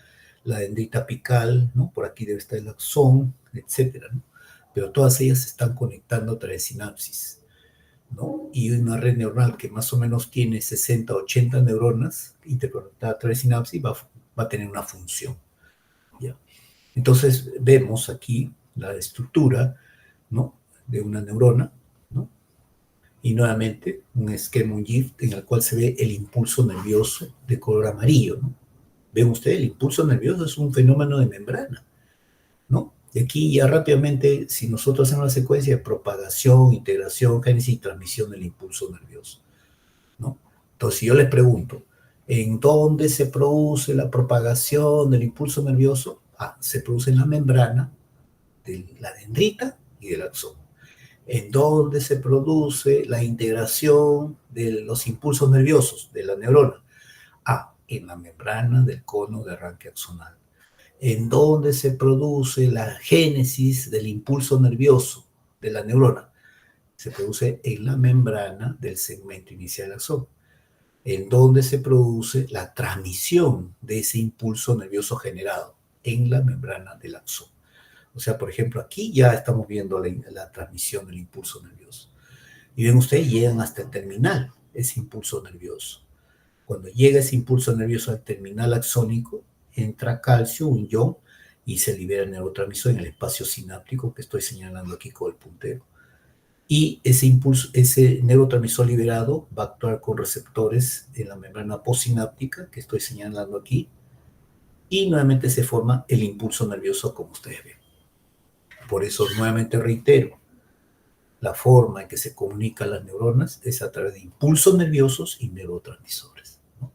la dendrita apical, ¿no? Por aquí debe estar el axón, etcétera, ¿no? pero todas ellas se están conectando a través de sinapsis, ¿no? Y una red neuronal que más o menos tiene 60, 80 neuronas interconectadas a través de sinapsis va a tener una función, ¿ya? Entonces vemos aquí la estructura, ¿no?, de una neurona, ¿no? Y nuevamente un esquema, un GIF, en el cual se ve el impulso nervioso de color amarillo, ¿no? Ven ustedes, el impulso nervioso es un fenómeno de membrana, ¿no? Y aquí ya rápidamente, si nosotros hacemos una secuencia de propagación, integración, génesis y transmisión del impulso nervioso, ¿no? Entonces, si yo les pregunto, ¿en dónde se produce la propagación del impulso nervioso? Se produce en la membrana de la dendrita y del axón. ¿En dónde se produce la integración de los impulsos nerviosos de la neurona? En la membrana del cono de arranque axonal. ¿En dónde se produce la génesis del impulso nervioso de la neurona? Se produce en la membrana del segmento inicial del axón. ¿En dónde se produce la transmisión de ese impulso nervioso generado? En la membrana del axón. O sea, por ejemplo, aquí ya estamos viendo la transmisión del impulso nervioso. Y ven ustedes, llegan hasta el terminal, ese impulso nervioso. Cuando llega ese impulso nervioso al terminal axónico, entra calcio, un ion, y se libera el neurotransmisor en el espacio sináptico que estoy señalando aquí con el puntero. Y ese impulso, ese neurotransmisor liberado va a actuar con receptores en la membrana postsináptica que estoy señalando aquí, y nuevamente se forma el impulso nervioso como ustedes ven. Por eso nuevamente reitero, la forma en que se comunican las neuronas es a través de impulsos nerviosos y neurotransmisores, ¿no?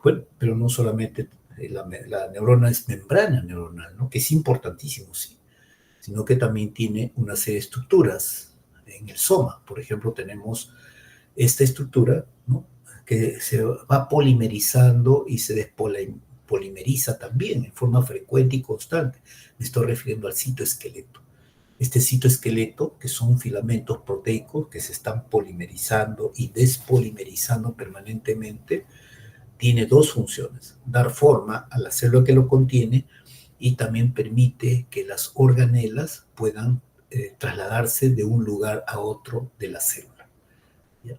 Bueno, pero no solamente la neurona es membrana neuronal, ¿no?, que es importantísimo, sí, sino que también tiene una serie de estructuras en el soma. Por ejemplo, tenemos esta estructura, ¿no?, que se va polimerizando y se despolimeriza también en forma frecuente y constante. Me estoy refiriendo al citoesqueleto. Este citoesqueleto, que son filamentos proteicos que se están polimerizando y despolimerizando permanentemente, tiene dos funciones: dar forma a la célula que lo contiene y también permite que las organelas puedan trasladarse de un lugar a otro de la célula, ¿ya?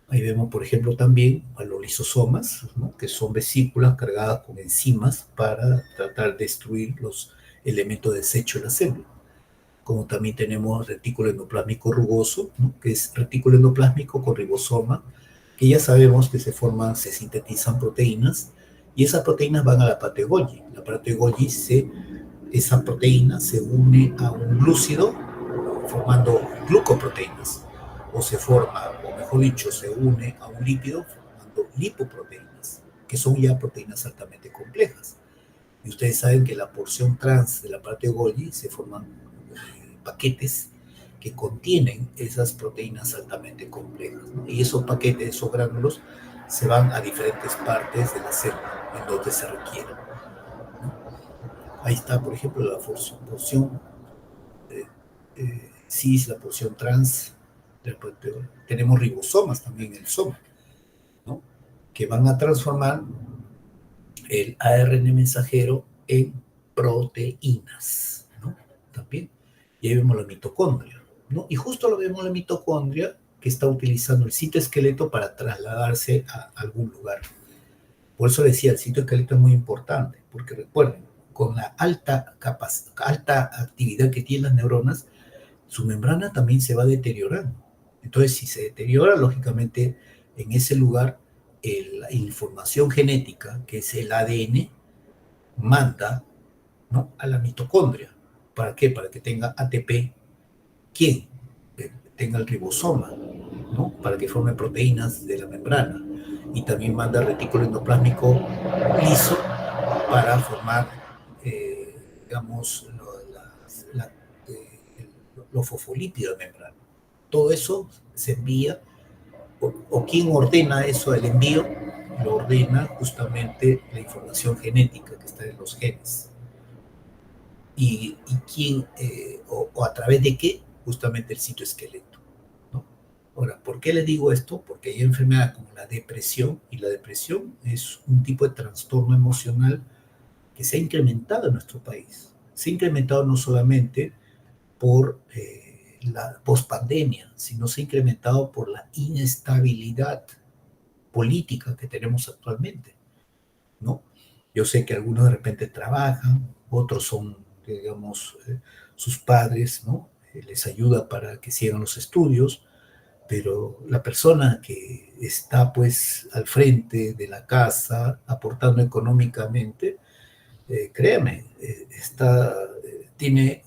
Ahí vemos, por ejemplo, también a los lisosomas, ¿no?, que son vesículas cargadas con enzimas para tratar de destruir los elementos de desecho de la célula. Como también tenemos retículo endoplásmico rugoso, ¿no?, que es retículo endoplásmico con ribosoma, que ya sabemos que se forman, se sintetizan proteínas, y esas proteínas van a la parte de Golgi. La parte de Golgi, esa proteína se une a un glúcido formando glucoproteínas, o se forma, o mejor dicho, se une a un lípido formando lipoproteínas, que son ya proteínas altamente complejas. Y ustedes saben que la porción trans de la parte de Golgi se forman paquetes que contienen esas proteínas altamente complejas, ¿no? Y esos paquetes, esos gránulos, se van a diferentes partes de la célula en donde se requieren, ¿no? Ahí está, por ejemplo, la porción cis, la porción trans. Tenemos ribosomas también en el soma, ¿no?, que van a transformar el ARN mensajero en proteínas, ¿no?, también. Y ahí vemos la mitocondria, ¿no? Y justo lo vemos la mitocondria que está utilizando el citoesqueleto para trasladarse a algún lugar. Por eso decía, el citoesqueleto es muy importante, porque recuerden, con la alta actividad que tienen las neuronas, su membrana también se va deteriorando. Entonces, si se deteriora, lógicamente, en ese lugar, la información genética, que es el ADN, manda, ¿no?, a la mitocondria. ¿Para qué? Para que tenga ATP. ¿Quién? Que tenga el ribosoma, ¿no?, para que forme proteínas de la membrana. Y también manda retículo endoplásmico liso para formar, digamos, los fosfolípidos de membrana. Todo eso se envía, o quién ordena eso, el envío, lo ordena justamente la información genética que está en los genes. Y quién, o a través de qué, justamente el citoesqueleto, ¿no? Ahora, ¿por qué les digo esto? Porque hay enfermedades como la depresión, y la depresión es un tipo de trastorno emocional que se ha incrementado en nuestro país. Se ha incrementado no solamente por la pospandemia, sino se ha incrementado por la inestabilidad política que tenemos actualmente, ¿no? Yo sé que algunos de repente trabajan, otros son, digamos, sus padres, ¿no? Les ayuda para que sigan los estudios, pero la persona que está pues al frente de la casa, aportando económicamente, créame, tiene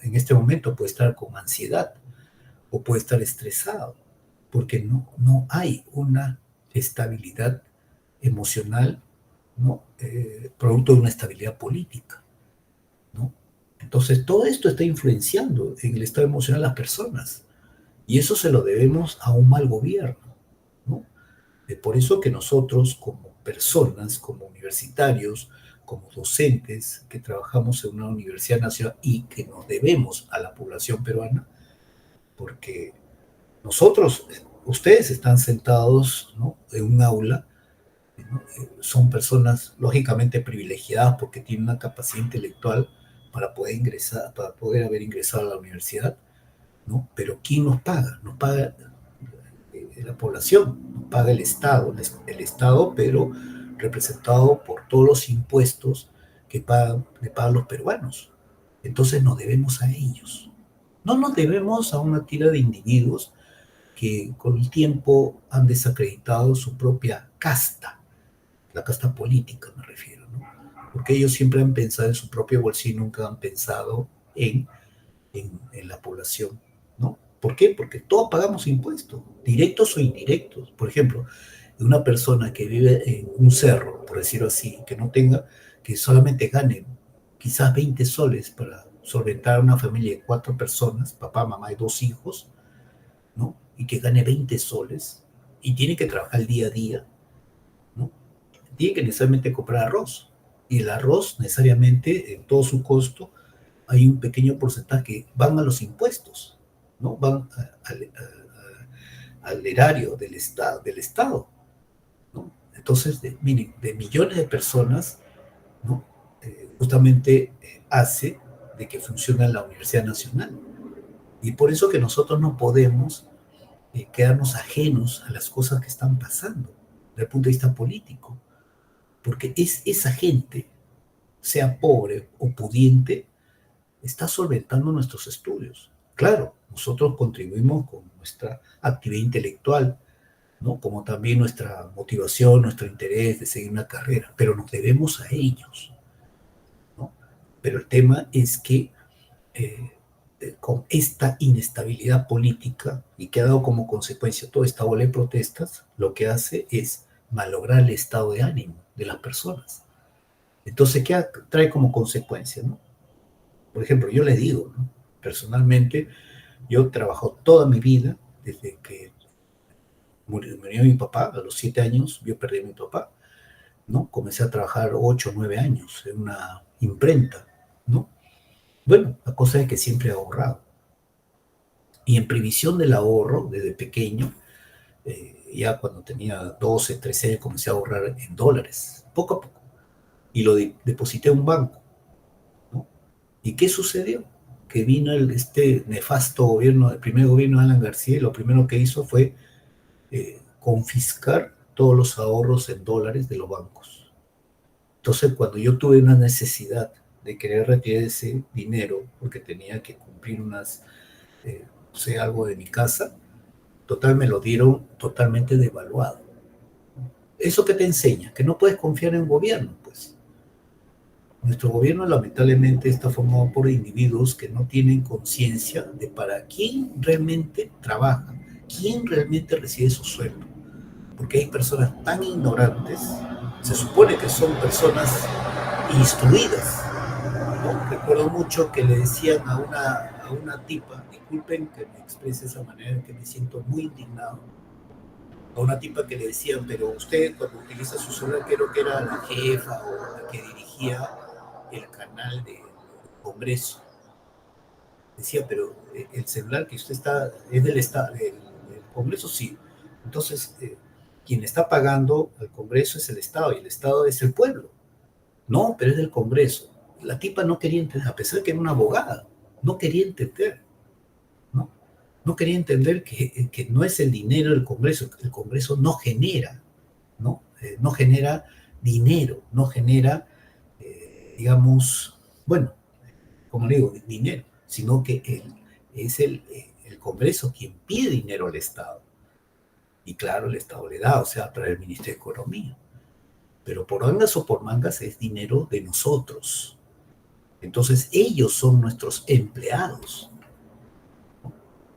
en este momento puede estar con ansiedad o puede estar estresado, porque no hay una estabilidad emocional, ¿no? Producto de una estabilidad política, ¿no? Entonces, todo esto está influenciando en el estado emocional de las personas, y eso se lo debemos a un mal gobierno, ¿no? Por eso que nosotros, como personas, como universitarios, como docentes que trabajamos en una universidad nacional y que nos debemos a la población peruana, porque nosotros, ustedes están sentados, ¿no?, en un aula, ¿no? Son personas lógicamente privilegiadas porque tienen una capacidad intelectual para poder ingresar, para poder haber ingresado a la universidad, ¿no? Pero ¿quién nos paga? Nos paga la población, nos paga el Estado, pero representado por todos los impuestos que pagan los peruanos. Entonces nos debemos a ellos. No nos debemos a una tira de individuos que con el tiempo han desacreditado su propia casta, la casta política me refiero, ¿no? Porque ellos siempre han pensado en su propio bolsillo y nunca han pensado en la población, ¿no? ¿Por qué? Porque todos pagamos impuestos, directos o indirectos. Por ejemplo, una persona que vive en un cerro, por decirlo así, que solamente gane quizás 20 soles para solventar a una familia de 4 personas, papá, mamá y 2 hijos, ¿no? Y que gane 20 soles y tiene que trabajar el día a día, ¿no? Tiene que necesariamente comprar arroz. Y el arroz, necesariamente, en todo su costo, hay un pequeño porcentaje que van a los impuestos, ¿no? Van al erario del Estado, ¿no? Entonces, miren, de millones de personas, ¿no? Justamente hace de que funcione la Universidad Nacional. Y por eso que nosotros no podemos quedarnos ajenos a las cosas que están pasando desde el punto de vista político, porque es esa gente, sea pobre o pudiente, está solventando nuestros estudios. Claro, nosotros contribuimos con nuestra actividad intelectual, ¿no? Como también nuestra motivación, nuestro interés de seguir una carrera, pero nos debemos a ellos, ¿no? Pero el tema es que eh, con esta inestabilidad política y que ha dado como consecuencia toda esta ola de protestas, lo que hace es malograr el estado de ánimo de las personas. Entonces, ¿qué trae como consecuencia, no? Por ejemplo, yo les digo, ¿no? Personalmente, yo trabajo toda mi vida, desde que murió mi papá, a los 7 años, yo perdí a mi papá, ¿no? Comencé a trabajar 8 o 9 años en una imprenta, ¿no? Bueno, la cosa es que siempre he ahorrado. Y en previsión del ahorro, desde pequeño, ya cuando tenía 12, 13 años, comencé a ahorrar en dólares, poco a poco, y lo deposité en un banco, ¿no? ¿Y qué sucedió? Que vino este nefasto gobierno, el primer gobierno de Alan García, y lo primero que hizo fue confiscar todos los ahorros en dólares de los bancos. Entonces, cuando yo tuve una necesidad de querer retirar ese dinero, porque tenía que cumplir no sé, algo de mi casa, total me lo dieron totalmente devaluado. ¿Eso qué te enseña? Que no puedes confiar en un gobierno, pues. Nuestro gobierno lamentablemente está formado por individuos que no tienen conciencia de para quién realmente trabaja, quién realmente recibe su sueldo. Porque hay personas tan ignorantes, se supone que son personas instruidas, ¿no? Recuerdo mucho que le decían a una tipa, disculpen que me exprese de esa manera, que me siento muy indignado, a una tipa que le decían, pero usted cuando utiliza su celular, creo que era la jefa o la que dirigía el canal del Congreso. Decía, pero el celular que usted está, es del Estado, del Congreso, sí. Entonces, quien está pagando al Congreso es el Estado y el Estado es el pueblo. No, pero es del Congreso. La tipa no quería entender, a pesar de que era una abogada, no quería entender, ¿no? No quería entender que no es el dinero del Congreso, que el Congreso no genera, ¿no? No genera dinero, no genera, digamos, bueno, como le digo, dinero, sino que es el Congreso quien pide dinero al Estado. Y claro, el Estado le da, o sea, para el Ministerio de Economía. Pero por mangas o por mangas es dinero de nosotros. Entonces ellos son nuestros empleados.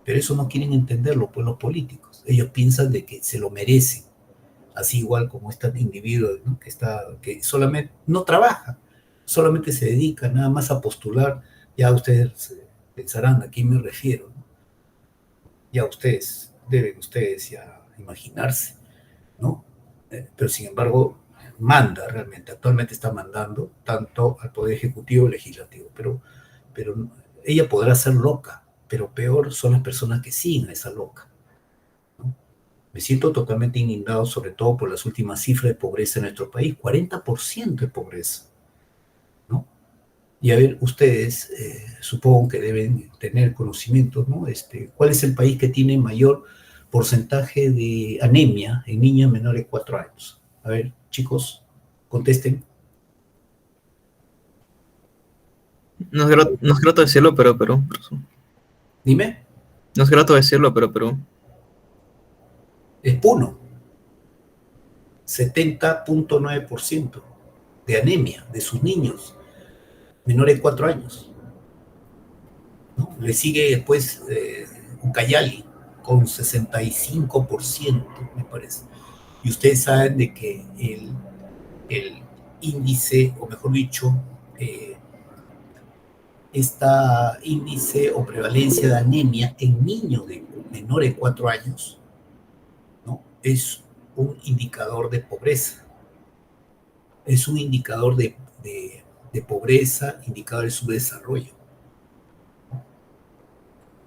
Pero eso no quieren entenderlo, pues los políticos. Ellos piensan de que se lo merecen. Así igual como este individuo, ¿no? que solamente no trabaja, solamente se dedica nada más a postular. Ya ustedes pensarán a quién me refiero, ¿no? Ya deben ustedes ya imaginarse, ¿no? Pero sin embargo, manda realmente, actualmente está mandando tanto al Poder Ejecutivo y Legislativo, pero ella podrá ser loca, pero peor son las personas que siguen a esa loca, ¿no? Me siento totalmente indignado, sobre todo por las últimas cifras de pobreza en nuestro país, 40% de pobreza, ¿no? Y a ver, ustedes supongo que deben tener conocimiento, ¿no? ¿Cuál es el país que tiene mayor porcentaje de anemia en niñas menores de 4 años? A ver, chicos, contesten. No es grato decirlo, pero Perú. Dime. No es grato decirlo, pero Perú. Es Puno, 70.9% de anemia de sus niños menores de 4 años, ¿no? Le sigue después Ucayali con 65%, me parece. Y ustedes saben de que el índice, o mejor dicho, esta índice o prevalencia de anemia en niños de menores de 4 años, ¿no? Es un indicador de pobreza. Es un indicador de pobreza, indicador de subdesarrollo.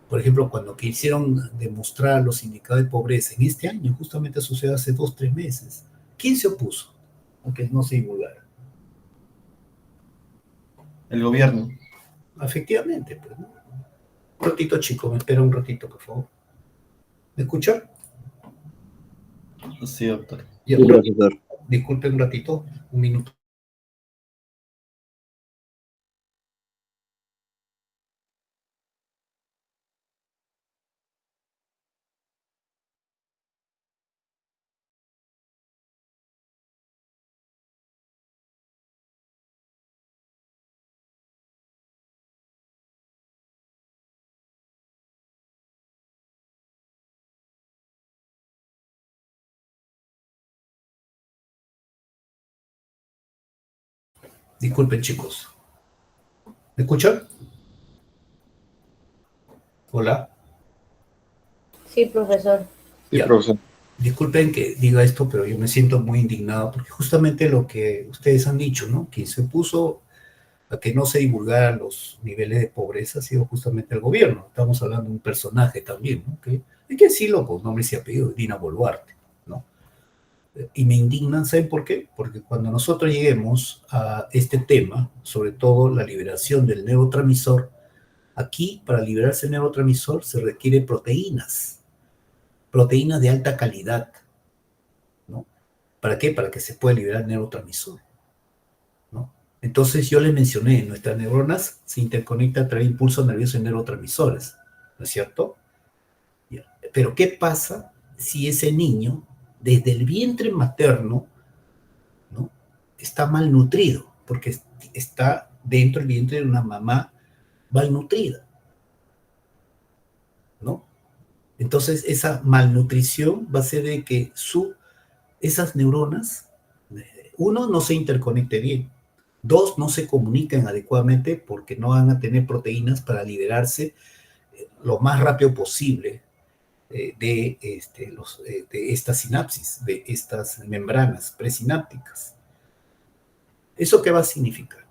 Por ejemplo, cuando quisieron demostrar los indicadores de pobreza en este año, justamente sucedió hace 2, 3 meses, ¿quién se opuso a que no se divulgara? El gobierno. Efectivamente, pues, ¿no? Un ratito, chico, me espera un ratito, por favor. ¿Me escucha? Sí, doctor. Ya, Sí, profesor. disculpe un ratito, un minuto. Disculpen, chicos. ¿Me escuchan? Hola. Sí, profesor. Sí, Ya. profesor. Disculpen que diga esto, pero yo me siento muy indignado porque justamente lo que ustedes han dicho, ¿no? Quien se opuso a que no se divulgaran los niveles de pobreza ha sido justamente el gobierno. Estamos hablando de un personaje también, ¿no? Que hay que decirlo con nombres y apellidos, Dina Boluarte, ¿no? Y me indignan, ¿saben por qué? Porque cuando nosotros lleguemos a este tema, sobre todo la liberación del neurotransmisor, aquí para liberarse el neurotransmisor se requiere proteínas de alta calidad, ¿no? ¿Para qué? Para que se pueda liberar el neurotransmisor, ¿no? Entonces yo les mencioné, nuestras neuronas se interconectan a través de impulsos nerviosos y neurotransmisores, ¿no es cierto? Pero ¿qué pasa si ese niño, desde el vientre materno, ¿no? Está malnutrido? Porque está dentro del vientre de una mamá malnutrida, ¿no? Entonces esa malnutrición va a hacer de que esas neuronas, uno, no se interconecte bien, dos, no se comunican adecuadamente porque no van a tener proteínas para liberarse lo más rápido posible de esta sinapsis, de estas membranas presinápticas. ¿Eso qué va a significar?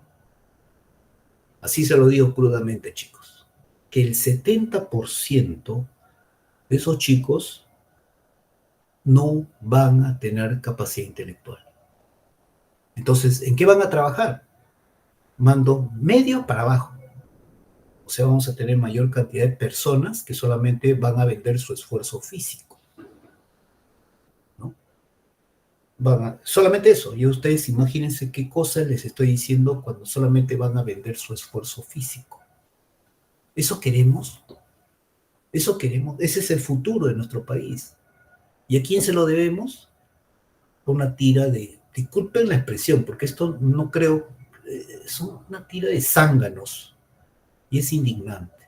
Así se lo digo crudamente, chicos, que el 70% de esos chicos no van a tener capacidad intelectual. Entonces, ¿en qué van a trabajar? Mando medio para abajo. O O sea, vamos a tener mayor cantidad de personas que solamente van a vender su esfuerzo físico, ¿no? Solamente eso. Y ustedes imagínense qué cosas les estoy diciendo cuando solamente van a vender su esfuerzo físico. ¿Eso queremos? ¿Eso queremos? Ese es el futuro de nuestro país. ¿Y a quién se lo debemos? Una tira de, disculpen la expresión, porque esto no creo, es una tira de zánganos, y es indignante,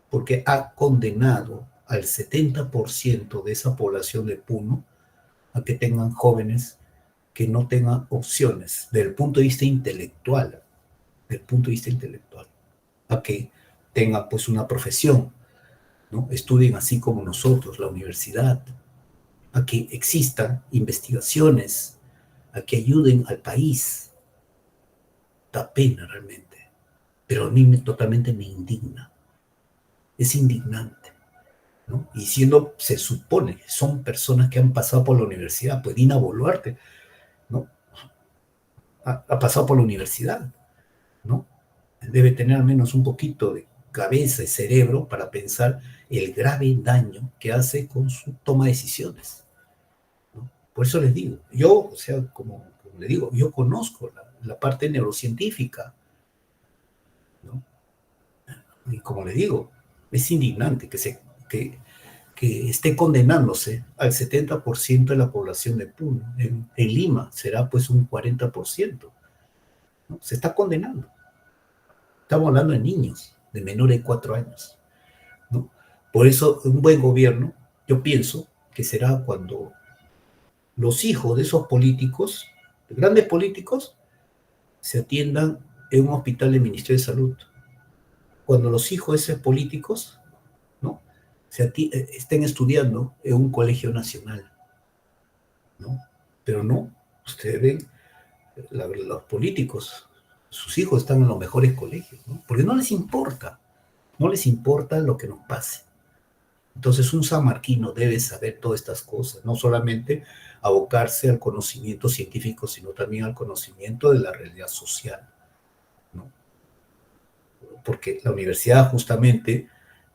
porque ha condenado al 70% de esa población de Puno a que tengan jóvenes que no tengan opciones desde el punto de vista intelectual, a que tengan pues una profesión, ¿no? Estudien así como nosotros, la universidad, a que existan investigaciones, a que ayuden al país. Da pena realmente, pero a mí totalmente me indigna. Es indignante, ¿no? Y se supone que son personas que han pasado por la universidad, pues Dina Boluarte, ¿no? Ha pasado por la universidad, ¿no? Debe tener al menos un poquito de cabeza y cerebro para pensar el grave daño que hace con su toma de decisiones, ¿no? Por eso les digo, yo, o sea, como le digo, yo conozco la parte neurocientífica, ¿no? Y como le digo, es indignante que esté condenándose al 70% de la población de Puno. En Lima será pues un 40%, ¿no? Se está condenando. Estamos hablando de niños, de menores de 4 años, ¿no? Por eso un buen gobierno, yo pienso que será cuando los hijos de esos políticos, de grandes políticos, se atiendan en un hospital del Ministerio de Salud. Cuando los hijos de esos políticos, ¿no?, estén estudiando en un colegio nacional, ¿no? Pero no, ustedes ven, los políticos, sus hijos están en los mejores colegios, ¿no? Porque no les importa, lo que nos pase. Entonces un sanmarquino debe saber todas estas cosas, no solamente abocarse al conocimiento científico, sino también al conocimiento de la realidad social, ¿no? Porque la universidad justamente,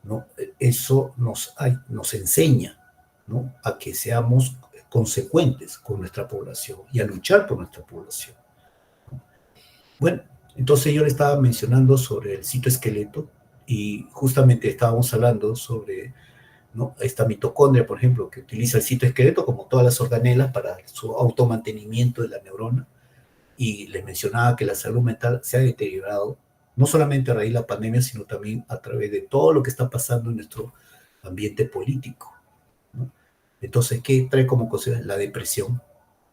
¿no?, eso nos enseña, ¿no?, a que seamos consecuentes con nuestra población y a luchar por nuestra población. Bueno, entonces yo le estaba mencionando sobre el citoesqueleto y justamente estábamos hablando sobre, ¿no?, esta mitocondria, por ejemplo, que utiliza el citoesqueleto como todas las organelas para su automantenimiento de la neurona, y les mencionaba que la salud mental se ha deteriorado, no solamente a raíz de la pandemia, sino también a través de todo lo que está pasando en nuestro ambiente político, ¿no? Entonces, ¿qué trae como consecuencia? La depresión.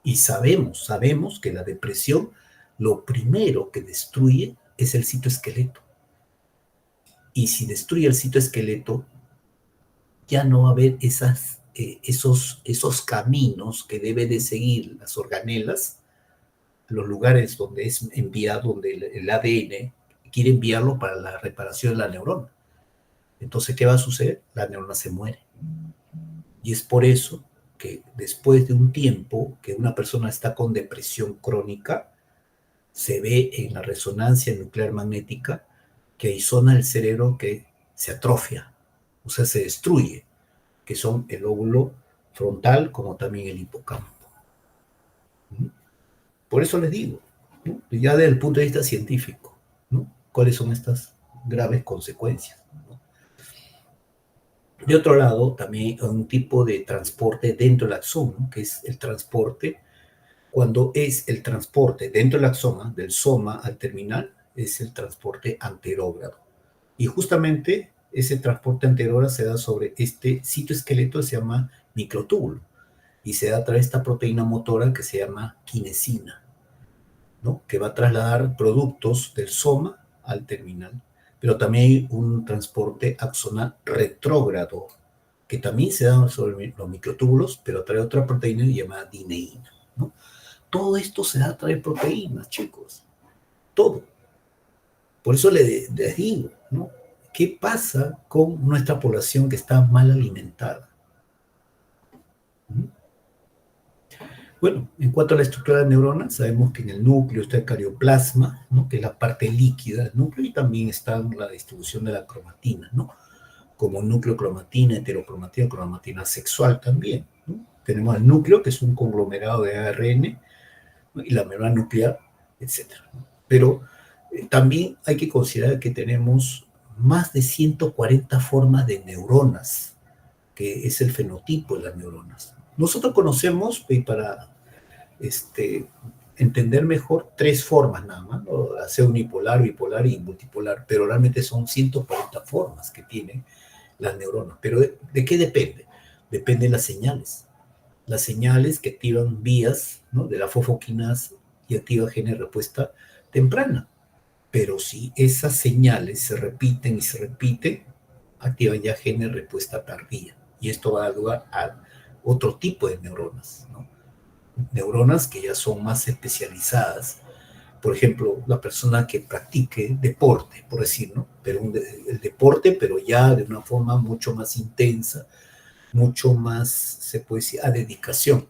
Y sabemos que la depresión, lo primero que destruye es el citoesqueleto. Y si destruye el citoesqueleto, ya no va a haber esos caminos que deben de seguir las organelas, los lugares donde es enviado, donde el ADN quiere enviarlo para la reparación de la neurona. Entonces, ¿qué va a suceder? La neurona se muere. Y es por eso que después de un tiempo que una persona está con depresión crónica, se ve en la resonancia nuclear magnética que hay zonas del cerebro que se atrofia, o sea, se destruye, que son el lóbulo frontal como también el hipocampo. Por eso les digo, ¿no?, ya desde el punto de vista científico, ¿no?, cuáles son estas graves consecuencias, ¿no? De otro lado, también hay un tipo de transporte dentro del axón, ¿no?, que es el transporte, cuando es el transporte dentro del axón, del soma al terminal, es el transporte anterógrado. Y justamente ese transporte anterógrado se da sobre este citoesqueleto que se llama microtúbulo, y se da a través de esta proteína motora que se llama quinesina, ¿no?, que va a trasladar productos del soma al terminal. Pero también hay un transporte axonal retrógrado, que también se da sobre los microtúbulos, pero a través de otra proteína llamada dineína, ¿no? Todo esto se da a través de proteínas, chicos. Todo. Por eso les digo, ¿no?, ¿qué pasa con nuestra población que está mal alimentada? Bueno, en cuanto a la estructura de neuronas, sabemos que en el núcleo está el carioplasma, ¿no? Que es la parte líquida del núcleo, y también está la distribución de la cromatina, ¿no? Como núcleo cromatina, heterocromatina, cromatina sexual también, ¿no? Tenemos el núcleo, que es un conglomerado de ARN, ¿no? Y la membrana nuclear, etcétera, ¿no? Pero también hay que considerar que tenemos más de 140 formas de neuronas, que es el fenotipo de las neuronas. Nosotros conocemos, y para entender mejor, tres formas nada más, ¿no? Sea unipolar, bipolar y multipolar, pero realmente son 140 formas que tienen las neuronas. Pero ¿de qué depende? Depende de las señales. Las señales que activan vías, ¿no? De la fosfoquinasa y activan genes de respuesta temprana. Pero si esas señales se repiten y se repiten, activan ya genes de respuesta tardía. Y esto va a dar lugar a otro tipo de neuronas, ¿no? Neuronas que ya son más especializadas. Por ejemplo, la persona que practique deporte, por decir, ¿no? Pero el deporte, pero ya de una forma mucho más intensa, mucho más, se puede decir, a dedicación.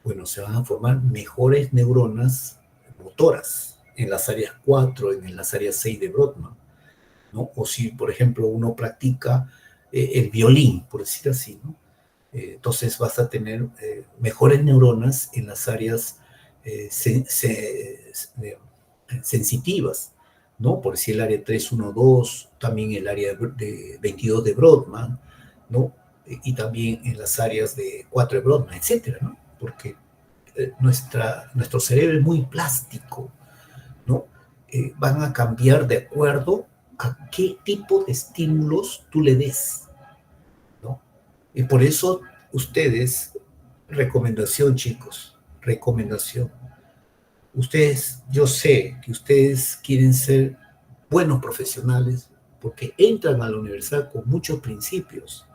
Bueno, se van a formar mejores neuronas motoras en las áreas 4, en las áreas 6 de Brodmann, ¿no? O si, por ejemplo, uno practica el violín, por decir así, ¿no? Entonces vas a tener mejores neuronas en las áreas sensitivas, ¿no? Por decir el área 312, también el área de 22 de Brodmann, ¿no? Y también en las áreas de 4 de Brodmann, etcétera, ¿no? Porque nuestro cerebro es muy plástico, ¿no? Van a cambiar de acuerdo a qué tipo de estímulos tú le des, ¿no? Y por eso ustedes, recomendación, chicos, recomendación. Ustedes, yo sé que ustedes quieren ser buenos profesionales porque entran a la universidad con muchos principios,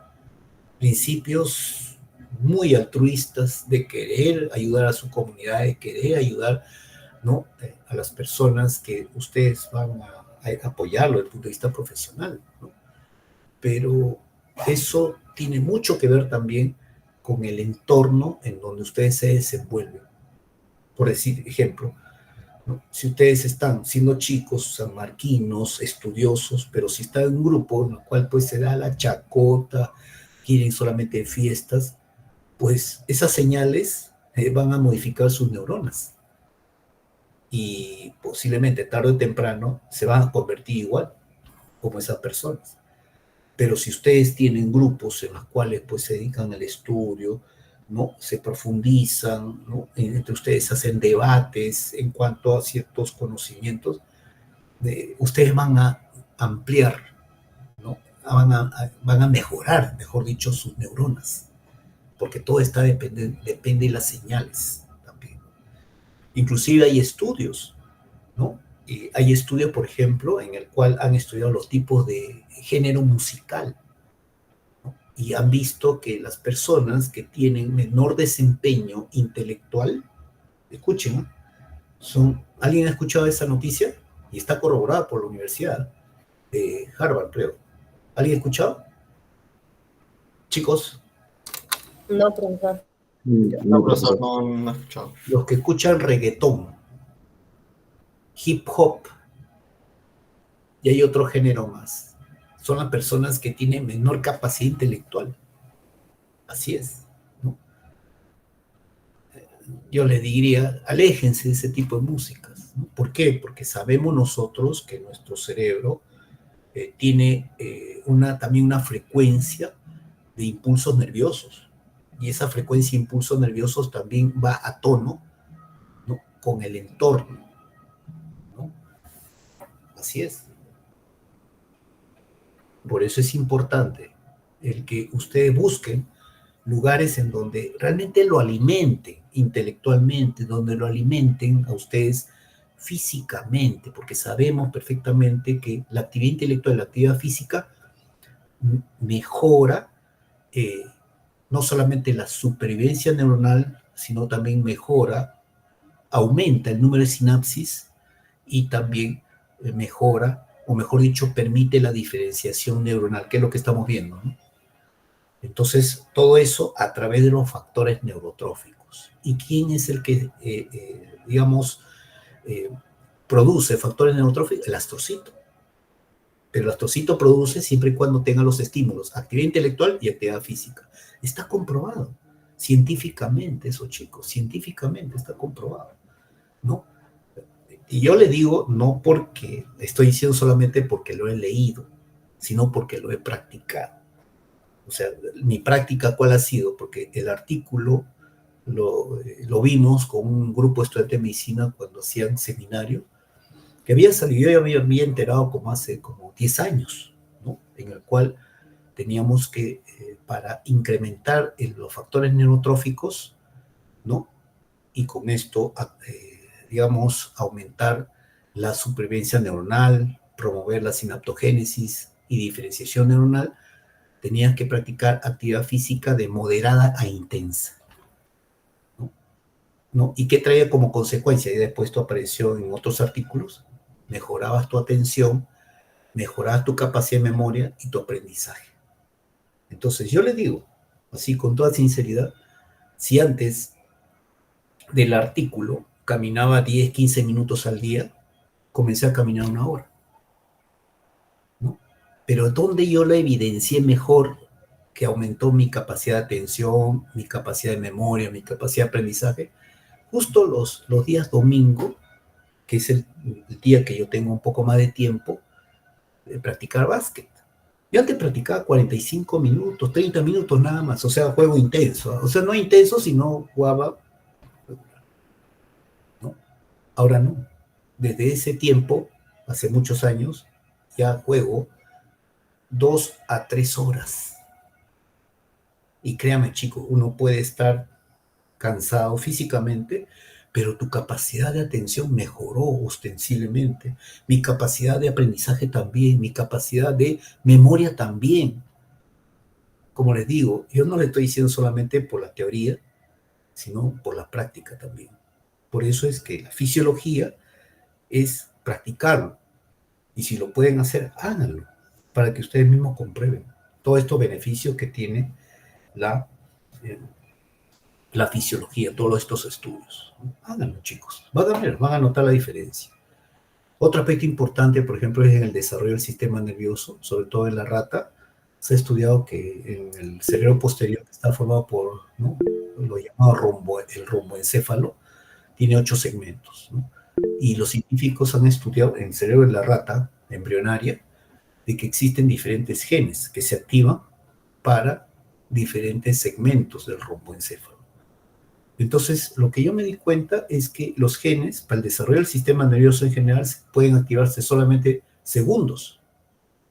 principios muy altruistas de querer ayudar a su comunidad, de querer ayudar, ¿no? A las personas que ustedes van a apoyarlo desde el punto de vista profesional, ¿no? Pero eso tiene mucho que ver también con el entorno en donde ustedes se desenvuelven. Por decir, ejemplo, ¿no? Si ustedes están siendo chicos, sanmarquinos, estudiosos, pero si están en un grupo en el cual pues se da la chacota, quieren solamente fiestas, pues esas señales van a modificar sus neuronas y posiblemente tarde o temprano se van a convertir igual como esas personas. Pero si ustedes tienen grupos en los cuales pues se dedican al estudio, ¿no? Se profundizan, ¿no? Entre ustedes hacen debates en cuanto a ciertos conocimientos, ustedes van a ampliar, ¿no? Van a mejorar, mejor dicho, sus neuronas, porque todo está depende de las señales también. Inclusive hay estudios, ¿no? Hay estudios, por ejemplo, en el cual han estudiado los tipos de género musical, ¿no? Y han visto que las personas que tienen menor desempeño intelectual, escuchen, ¿no? ¿Alguien ha escuchado esa noticia? Y está corroborada por la Universidad de Harvard, creo. ¿Alguien ha escuchado? Chicos, No, profesor. No, profesor, no he escuchado. los que escuchan reggaetón, hip hop, y hay otro género más, son las personas que tienen menor capacidad intelectual. Así es, ¿no? Yo les diría, aléjense de ese tipo de músicas, ¿no? ¿Por qué? Porque sabemos nosotros que nuestro cerebro tiene también una frecuencia de impulsos nerviosos, y esa frecuencia de impulsos nerviosos también va a tono, ¿no? Con el entorno, ¿no? Así es. Por eso es importante el que ustedes busquen lugares en donde realmente lo alimenten intelectualmente, donde lo alimenten a ustedes físicamente, porque sabemos perfectamente que la actividad intelectual, la actividad física mejora no solamente la supervivencia neuronal, sino también mejora, aumenta el número de sinapsis y también mejora, o mejor dicho, permite la diferenciación neuronal, que es lo que estamos viendo, ¿no? Entonces, todo eso a través de los factores neurotróficos. neurotróficos. ¿Y quién es el que, digamos, produce factores neurotróficos? El astrocito. Pero el astrocito produce siempre y cuando tenga los estímulos, actividad intelectual y actividad física. Está comprobado, científicamente eso, chicos, científicamente está comprobado, ¿no? Y yo le digo, no porque estoy diciendo solamente porque lo he leído, sino porque lo he practicado. O sea, mi práctica, ¿cuál ha sido? Porque el artículo lo vimos con un grupo de estudiantes de medicina cuando hacían seminario, que había salido, yo ya me había enterado como hace como 10 años, ¿no? En el cual teníamos que, para incrementar los factores neurotróficos, ¿no? Y con esto, digamos, aumentar la supervivencia neuronal, promover la sinaptogénesis y diferenciación neuronal, tenías que practicar actividad física de moderada a intensa, ¿no? ¿No? ¿Y qué traía como consecuencia? Y después esto apareció en otros artículos, mejorabas tu atención, mejorabas tu capacidad de memoria y tu aprendizaje. Entonces yo le digo, así con toda sinceridad, si antes del artículo caminaba 10, 15 minutos al día, comencé a caminar 1 hora, ¿no? Pero ¿dónde yo lo evidencié mejor que aumentó mi capacidad de atención, mi capacidad de memoria, mi capacidad de aprendizaje? Justo los días domingo, que es el día que yo tengo un poco más de tiempo, de practicar básquet. Yo antes practicaba 45 minutos, 30 minutos nada más, o sea, juego intenso. O sea, no intenso, sino jugaba, ¿no? Ahora no. Desde ese tiempo, hace muchos años, ya juego 2 a 3 horas. Y créame, chicos, uno puede estar cansado físicamente, pero tu capacidad de atención mejoró ostensiblemente. Mi capacidad de aprendizaje también, mi capacidad de memoria también. Como les digo, yo no le estoy diciendo solamente por la teoría, sino por la práctica también. Por eso es que la fisiología es practicarlo. Y si lo pueden hacer, háganlo, para que ustedes mismos comprueben todos estos beneficios que tiene la fisiología, todos estos estudios. Háganlo, chicos. Van a notar la diferencia. Otro aspecto importante, por ejemplo, es en el desarrollo del sistema nervioso, sobre todo en la rata. Se ha estudiado que en el cerebro posterior, que está formado por, ¿no?, lo llamado el romboencéfalo, tiene 8 segmentos, ¿no? Y los científicos han estudiado en el cerebro de la rata embrionaria de que existen diferentes genes que se activan para diferentes segmentos del romboencéfalo. Entonces, lo que yo me di cuenta es que los genes, para el desarrollo del sistema nervioso en general, pueden activarse solamente segundos,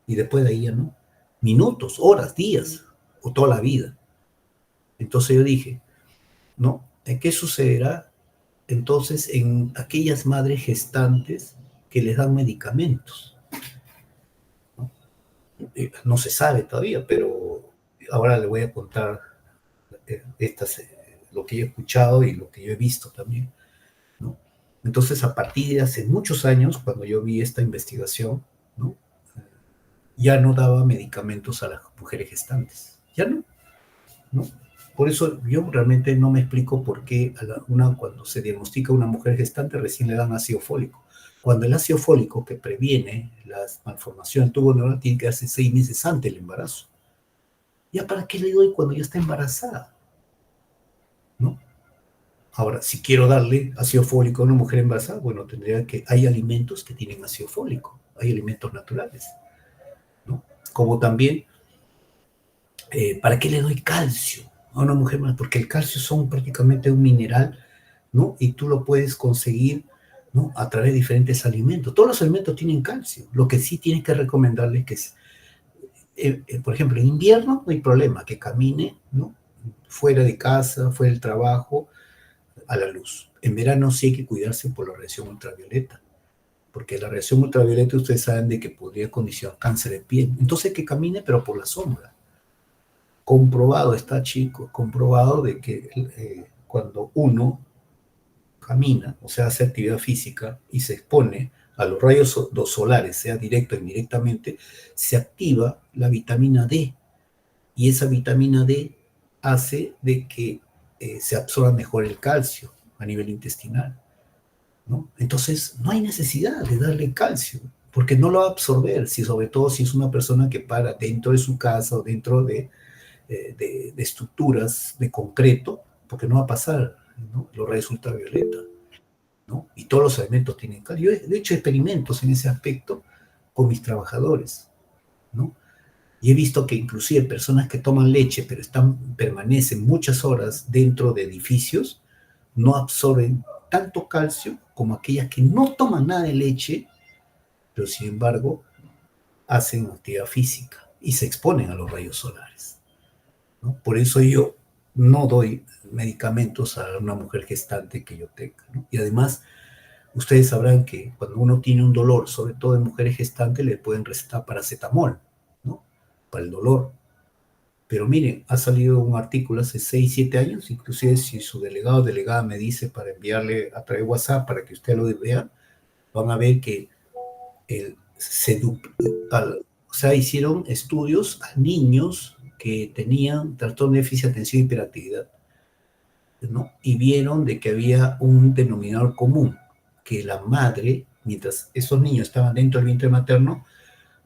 y después de ahí ya no. Minutos, horas, días, o toda la vida. Entonces yo dije, ¿no? ¿Qué sucederá entonces en aquellas madres gestantes que les dan medicamentos? ¿No? No se sabe todavía, pero ahora le voy a contar lo que yo he escuchado y lo que yo he visto también, ¿no? Entonces, a partir de hace muchos años, cuando yo vi esta investigación, ¿no?, ya no daba medicamentos a las mujeres gestantes. Ya no, ¿no? Por eso yo realmente no me explico por qué cuando se diagnostica una mujer gestante recién le dan ácido fólico. Cuando el ácido fólico, que previene las malformaciones del tubo neural, tiene que darse 6 meses antes del embarazo. ¿Ya para qué le doy cuando ya está embarazada? ¿No? Ahora, si quiero darle ácido fólico a una mujer embarazada, bueno, hay alimentos que tienen ácido fólico, hay alimentos naturales, ¿no? Como también, ¿para qué le doy calcio a una mujer más? Porque el calcio son prácticamente un mineral, ¿no? Y tú lo puedes conseguir, ¿no?, a través de diferentes alimentos. Todos los alimentos tienen calcio. Lo que sí tienes que recomendarles que, por ejemplo, en invierno no hay problema, que camine, ¿no?, fuera de casa, fuera del trabajo, a la luz. En verano sí hay que cuidarse por la radiación ultravioleta, porque la radiación ultravioleta ustedes saben de que podría condicionar cáncer de piel. Entonces que camine, pero por la sombra. Comprobado está, chicos, comprobado de que cuando uno camina, o sea, hace actividad física y se expone a los rayos solares, sea directo o indirectamente, se activa la vitamina D. Y esa vitamina D hace de que se absorba mejor el calcio a nivel intestinal, ¿no? Entonces, no hay necesidad de darle calcio, porque no lo va a absorber, sobre todo si es una persona que para dentro de su casa o dentro de estructuras de concreto, porque no va a pasar, ¿no?, los rayos ultravioleta, ¿no? Y todos los alimentos tienen calcio. Yo he hecho experimentos en ese aspecto con mis trabajadores, ¿no? Y he visto que inclusive personas que toman leche, pero permanecen muchas horas dentro de edificios, no absorben tanto calcio como aquellas que no toman nada de leche, pero sin embargo hacen actividad física y se exponen a los rayos solares, ¿no? Por eso yo no doy medicamentos a una mujer gestante que yo tenga, ¿no? Y además, ustedes sabrán que cuando uno tiene un dolor, sobre todo en mujeres gestantes, le pueden recetar paracetamol, ¿no?, para el dolor. Pero miren, ha salido un artículo hace 6, 7 años, inclusive si su delegado o delegada me dice para enviarle a través de WhatsApp para que usted lo vea, van a ver que o sea, hicieron estudios a niños que tenían trastorno de déficit de atención y hiperactividad, ¿no? Y vieron de que había un denominador común, que la madre, mientras esos niños estaban dentro del vientre materno,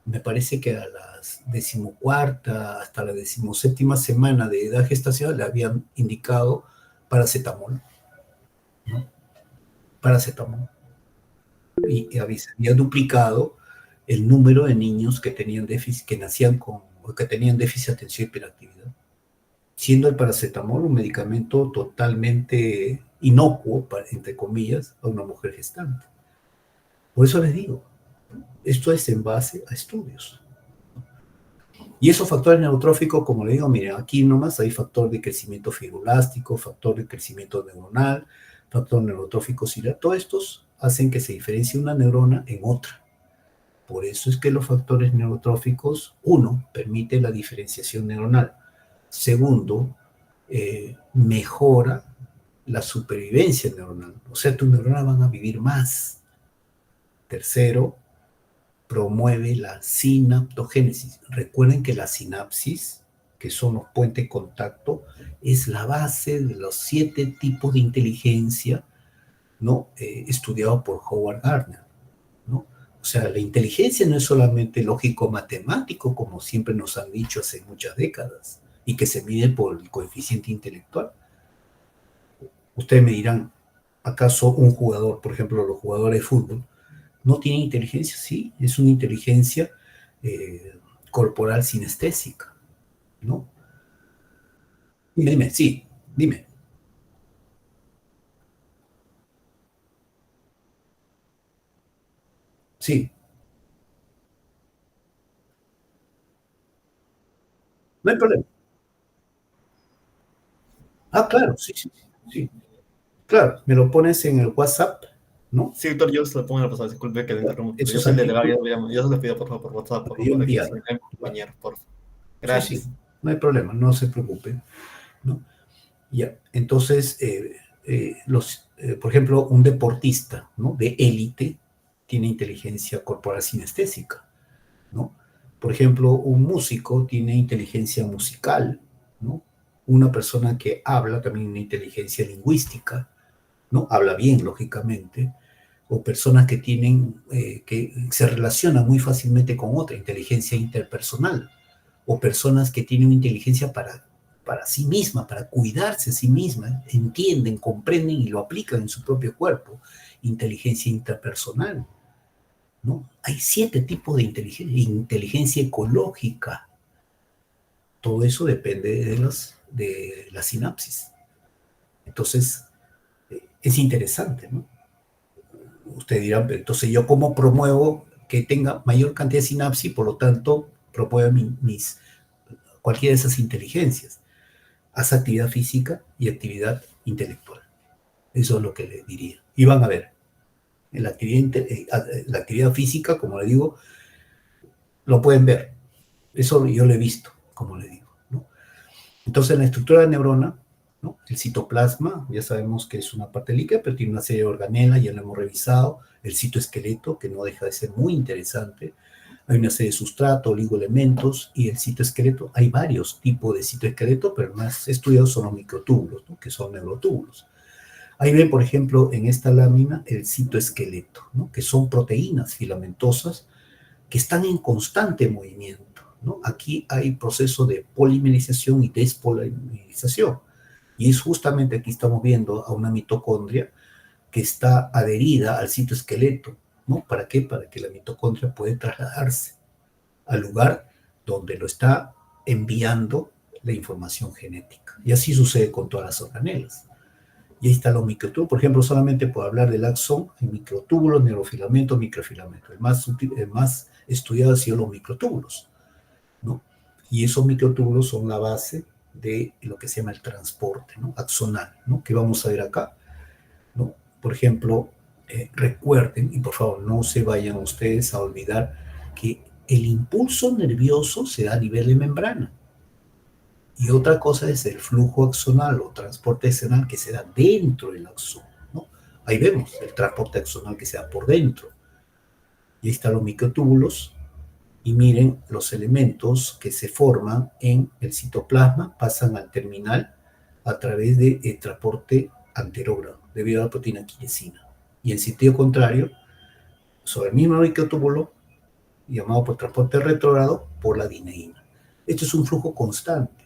me parece que a la 14ª hasta la 17ª semana de edad gestacional le habían indicado paracetamol, ¿no? Paracetamol. Y había duplicado el número de niños que tenían déficit, que nacían con, o que tenían déficit de atención y hiperactividad, siendo el paracetamol un medicamento totalmente inocuo, entre comillas, a una mujer gestante. Por eso les digo, esto es en base a estudios. Y esos factores neurotróficos, como le digo, miren, aquí nomás hay factor de crecimiento fibroelástico, factor de crecimiento neuronal, factor neurotrófico ciliar. Todos estos hacen que se diferencie una neurona en otra. Por eso es que los factores neurotróficos, uno, permite la diferenciación neuronal. Segundo, mejora la supervivencia neuronal. O sea, tus neuronas van a vivir más. Tercero, promueve la sinaptogénesis. Recuerden que la sinapsis, que son los puentes de contacto, es la base de los 7 tipos de inteligencia, ¿no?, estudiado por Howard Gardner, ¿no? O sea, la inteligencia no es solamente lógico-matemático, como siempre nos han dicho hace muchas décadas, y que se mide por el coeficiente intelectual. Ustedes me dirán, ¿acaso un jugador, por ejemplo, los jugadores de fútbol, no tienen inteligencia? Sí, es una inteligencia corporal sinestésica, ¿no? Dime, sí, dime. Sí, no hay problema. Ah, claro, sí, sí, sí. Claro, me lo pones en el WhatsApp, ¿no? Sí, Víctor, yo se lo pongo en la pasada, disculpe que le interrumpa, pero yo Esos soy el delegado, artículos, yo se lo pido por favor por WhatsApp, por favor, yo para que enviado. se vean compañeros, por favor. Sí, sí, Gracias. no hay problema, no se preocupen, ¿no? Ya, entonces, por ejemplo, un deportista, ¿no?, de élite tiene inteligencia corporal sinestésica, ¿no? Por ejemplo, un músico tiene inteligencia musical, ¿no? Una persona que habla también tiene inteligencia lingüística, ¿no? Habla bien, lógicamente. O personas que que se relacionan muy fácilmente con otra, inteligencia interpersonal. O personas que tienen inteligencia para sí misma, para cuidarse a sí misma, entienden, comprenden y lo aplican en su propio cuerpo. Inteligencia interpersonal, ¿no? Hay 7 tipos de inteligencia. Inteligencia ecológica. Todo eso depende de la sinapsis. Entonces, es interesante, ¿no? Usted dirá, pero entonces yo cómo promuevo que tenga mayor cantidad de sinapsis, por lo tanto, promueve cualquiera de esas inteligencias. Haz actividad física y actividad intelectual. Eso es lo que le diría. Y van a ver, en la actividad física, como le digo, lo pueden ver. Eso yo lo he visto, como le digo, ¿no? Entonces, la estructura de la neurona, ¿no?, el citoplasma, ya sabemos que es una parte líquida, pero tiene una serie de organelas, ya lo hemos revisado. El citoesqueleto, que no deja de ser muy interesante. Hay una serie de sustrato, oligoelementos y el citoesqueleto. Hay varios tipos de citoesqueleto, pero más estudiados son los microtúbulos, ¿no? Que son neurotúbulos. Ahí ven, por ejemplo, en esta lámina el citoesqueleto, ¿no? Que son proteínas filamentosas que están en constante movimiento, ¿no? Aquí hay proceso de polimerización y despolimerización. Y es justamente aquí estamos viendo a una mitocondria que está adherida al citoesqueleto, ¿no? ¿Para qué? Para que la mitocondria pueda trasladarse al lugar donde lo está enviando la información genética. Y así sucede con todas las organelas. Y ahí están los microtúbulos. Por ejemplo, solamente por hablar del axón, hay microtúbulos, neurofilamentos, microfilamentos. El más estudiado ha sido los microtúbulos, ¿no? Y esos microtúbulos son la base de lo que se llama el transporte, ¿no? Axonal, ¿no? Que vamos a ver acá, ¿no? Por ejemplo, recuerden, y por favor no se vayan ustedes a olvidar que el impulso nervioso se da a nivel de membrana. Y otra cosa es el flujo axonal o transporte axonal que se da dentro del axón, ¿no? Ahí vemos el transporte axonal que se da por dentro. Y ahí están los microtúbulos. Y miren los elementos que se forman en el citoplasma, pasan al terminal a través del transporte anterógrado, debido a la proteína quinesina. Y en sentido contrario, sobre el mismo microtúbulo, llamado por transporte retrógrado, por la dineína. Esto es un flujo constante.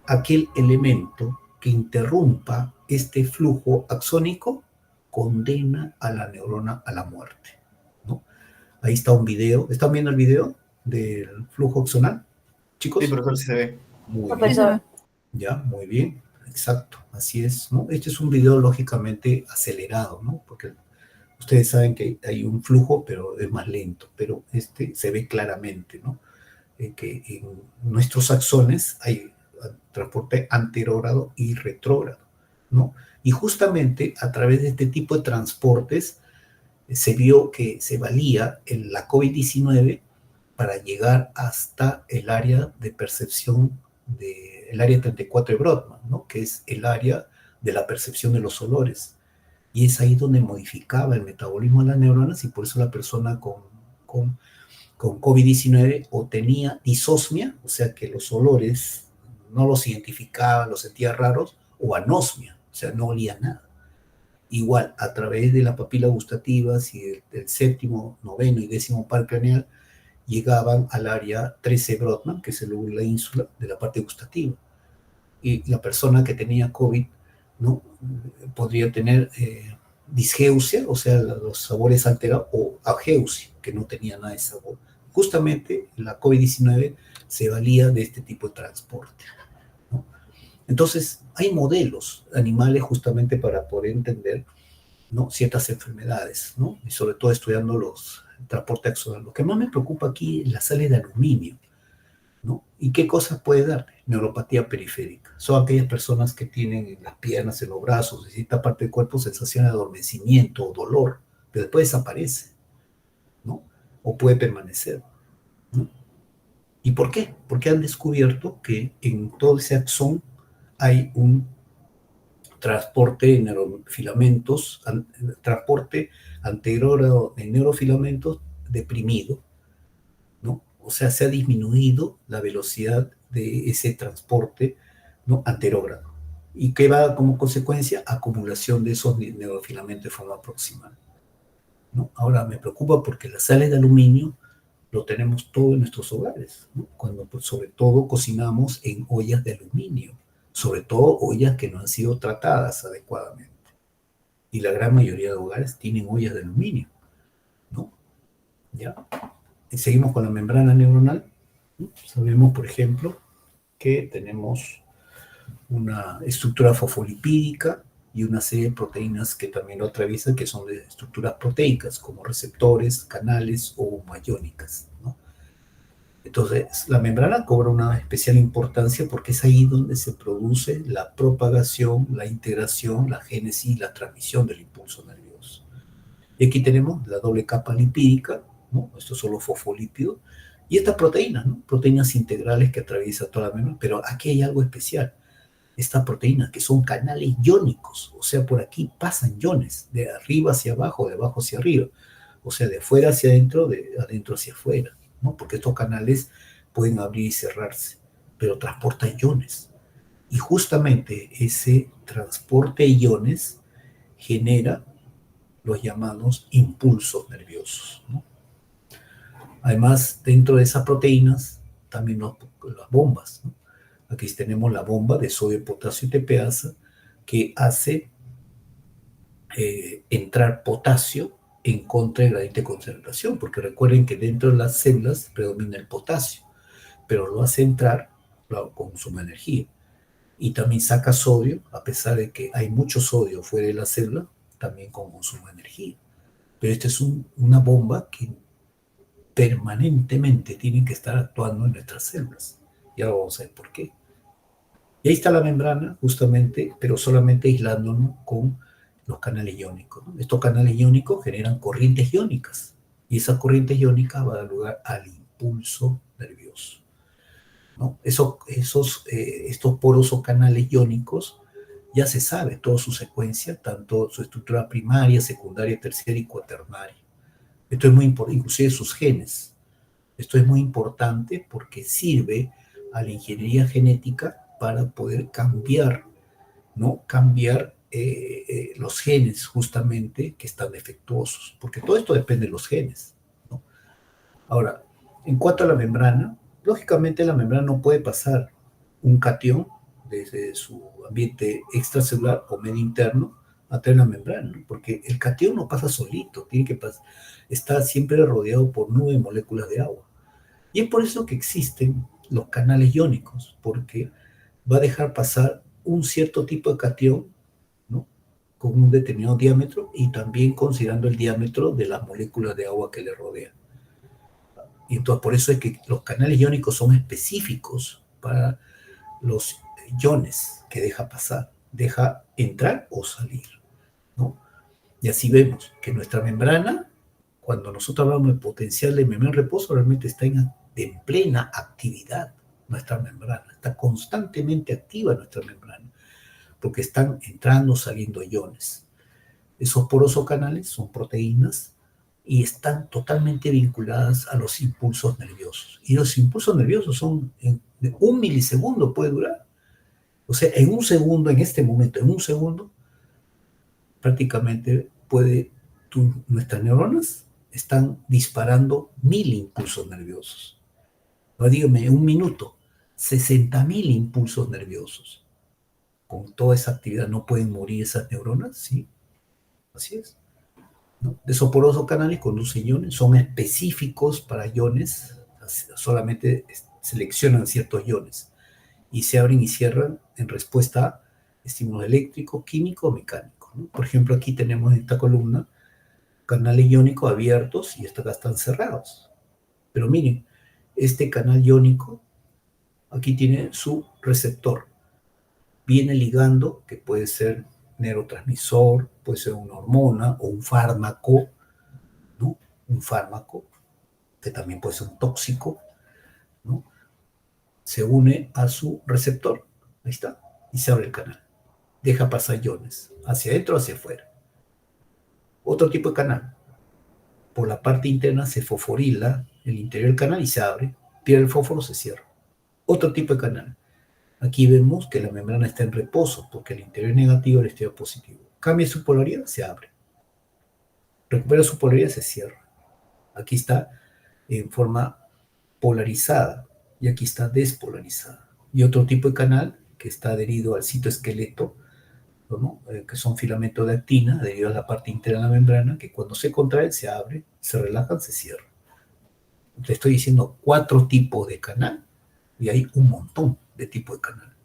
Aquel elemento que interrumpa este flujo axónico condena a la neurona a la muerte, ¿no? Ahí está un video. ¿Están viendo el video del flujo axonal, chicos? Sí, profesor, sí se ve. Muy bien. Profesor. Ya, muy bien. Exacto, así es, ¿no? Este es un video lógicamente acelerado, ¿no? Porque ustedes saben que hay un flujo, pero es más lento, pero este se ve claramente, ¿no? Que en nuestros axones hay transporte anterógrado y retrógrado, ¿no? Y justamente a través de este tipo de transportes se vio que se valía en la COVID-19 para llegar hasta el área de percepción el área 34 de Brodmann, ¿no? Que es el área de la percepción de los olores. Y es ahí donde modificaba el metabolismo de las neuronas y por eso la persona con COVID-19 o tenía disosmia, o sea que los olores no los identificaba, los sentía raros, o anosmia, o sea, no olía nada. Igual, a través de las papilas gustativas y del séptimo, noveno y décimo par craneal, llegaban al área 13 Brodmann, que es el lóbulo de la ínsula, de la parte gustativa. Y la persona que tenía COVID, ¿no? Podría tener disgeusia, o sea, los sabores alterados, o ageusia, que no tenía nada de sabor. Justamente la COVID-19 se valía de este tipo de transporte, ¿no? Entonces, hay modelos animales justamente para poder entender, ¿no? Ciertas enfermedades, ¿no? Y sobre todo estudiando los transporte axonal. Lo que más me preocupa aquí es la sales de aluminio, ¿no? ¿Y qué cosas puede dar? Neuropatía periférica. Son aquellas personas que tienen en las piernas, en los brazos, en cierta parte del cuerpo, sensación de adormecimiento o dolor, pero después desaparece, ¿no? O puede permanecer, ¿no? ¿Y por qué? Porque han descubierto que en todo ese axón hay un transporte de neurofilamentos, transporte anterógrado de neurofilamentos deprimido, ¿no? O sea, se ha disminuido la velocidad de ese transporte, ¿no? Anterógrado. ¿Y qué va como consecuencia? Acumulación de esos neurofilamentos de forma proximal, ¿no? Ahora me preocupa porque las sales de aluminio lo tenemos todo en nuestros hogares, ¿no? Cuando pues, sobre todo cocinamos en ollas de aluminio, sobre todo ollas que no han sido tratadas adecuadamente. Y la gran mayoría de hogares tienen ollas de aluminio, ¿no? ¿Ya? Y seguimos con la membrana neuronal, ¿no? Sabemos, por ejemplo, que tenemos una estructura fosfolipídica y una serie de proteínas que también lo atraviesan, que son de estructuras proteicas, como receptores, canales o mayónicas, ¿no? Entonces, la membrana cobra una especial importancia porque es ahí donde se produce la propagación, la integración, la génesis y la transmisión del impulso nervioso. Y aquí tenemos la doble capa lipídica, ¿no? Estos son los fosfolípidos, y estas proteínas, ¿no? Proteínas integrales que atraviesan toda la membrana, pero aquí hay algo especial. Estas proteínas que son canales iónicos, o sea, por aquí pasan iones, de arriba hacia abajo, de abajo hacia arriba. o sea, de afuera hacia adentro, de adentro hacia afuera, ¿no? Porque estos canales pueden abrir y cerrarse, pero transportan iones. Y justamente ese transporte de iones genera los llamados impulsos nerviosos, ¿no? Además, dentro de esas proteínas, también las bombas, ¿no? Aquí tenemos la bomba de sodio, potasio y TPasa que hace entrar potasio en contra del gradiente de concentración, porque recuerden que dentro de las células predomina el potasio, pero lo hace entrar, claro, consume energía. Y también saca sodio, a pesar de que hay mucho sodio fuera de la célula, también consume energía. Pero esta es una bomba que permanentemente tiene que estar actuando en nuestras células. Y ahora vamos a ver por qué. Y ahí está la membrana, justamente, pero solamente aislándonos con los canales iónicos, ¿no? Estos canales iónicos generan corrientes iónicas. Y esas corrientes iónicas van a dar lugar al impulso nervioso, ¿no? Estos poros o canales iónicos ya se sabe toda su secuencia, tanto su estructura primaria, secundaria, terciaria y cuaternaria. Esto es muy importante, inclusive sus genes. Esto es muy importante porque sirve a la ingeniería genética para poder cambiar, ¿no? Cambiar los genes justamente que están defectuosos, porque todo esto depende de los genes, ¿no? Ahora, en cuanto a la membrana, lógicamente la membrana no puede pasar un catión desde su ambiente extracelular o medio interno a tener la membrana, ¿no? Porque el catión no pasa solito, tiene que estar siempre rodeado por nubes de moléculas de agua. Y es por eso que existen los canales iónicos, porque va a dejar pasar un cierto tipo de catión, ¿no? Con un determinado diámetro y también considerando el diámetro de las moléculas de agua que le rodean. Y entonces por eso es que los canales iónicos son específicos para los iones que deja pasar, deja entrar o salir, ¿no? Y así vemos que nuestra membrana, cuando nosotros hablamos de potencial de membrana en reposo, realmente está en plena actividad nuestra membrana, está constantemente activa nuestra membrana, porque están entrando, saliendo iones. Esos poros o canales son proteínas y están totalmente vinculadas a los impulsos nerviosos. Y los impulsos nerviosos son de 1 milisegundo puede durar. O sea, en un segundo, en este momento, en un segundo, prácticamente nuestras neuronas están disparando 1000 impulsos nerviosos. No, dígame, en un minuto, 60.000 impulsos nerviosos. Con toda esa actividad no pueden morir esas neuronas, ¿sí? Así es, ¿no? De esos porosos canales conducen iones, son específicos para iones, solamente seleccionan ciertos iones y se abren y cierran en respuesta a estímulos eléctricos, químicos o mecánicos, ¿no? Por ejemplo, aquí tenemos en esta columna canales iónicos abiertos y estos acá están cerrados. Pero miren, este canal iónico aquí tiene su receptor. Viene ligando, que puede ser neurotransmisor, puede ser una hormona o un fármaco, ¿no? Un fármaco, que también puede ser un tóxico, ¿no? Se une a su receptor, ahí está, y se abre el canal. Deja pasar iones, hacia adentro o hacia afuera. Otro tipo de canal. Por la parte interna se fosforila el interior del canal y se abre, pierde el fósforo, se cierra. Otro tipo de canal. Aquí vemos que la membrana está en reposo porque el interior es negativo y el exterior positivo. Cambia su polaridad, se abre. Recupera su polaridad, se cierra. Aquí está en forma polarizada y aquí está despolarizada. Y otro tipo de canal que está adherido al citoesqueleto, ¿no? Que son filamentos de actina adheridos a la parte interna de la membrana, que cuando se contraen se abre, se relajan, se cierra. Te estoy diciendo 4 tipos de canal y hay un montón de tipos de canal,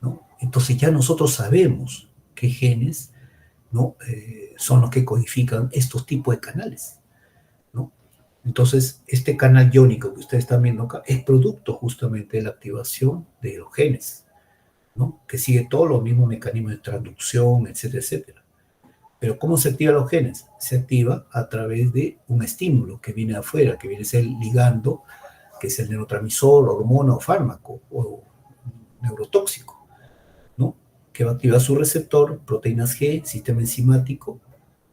¿no? Entonces ya nosotros sabemos qué genes, ¿no? Son los que codifican estos tipos de canales, ¿no? Entonces, este canal iónico que ustedes están viendo acá es producto justamente de la activación de los genes, ¿no? Que sigue todos los mismos mecanismos de transducción, etcétera, etcétera. Pero ¿cómo se activan los genes? Se activa a través de un estímulo que viene de afuera, que viene a ser el ligando, que es el neurotransmisor, hormona o fármaco o neurotóxico, ¿no? Que va a activar su receptor, proteínas G, sistema enzimático,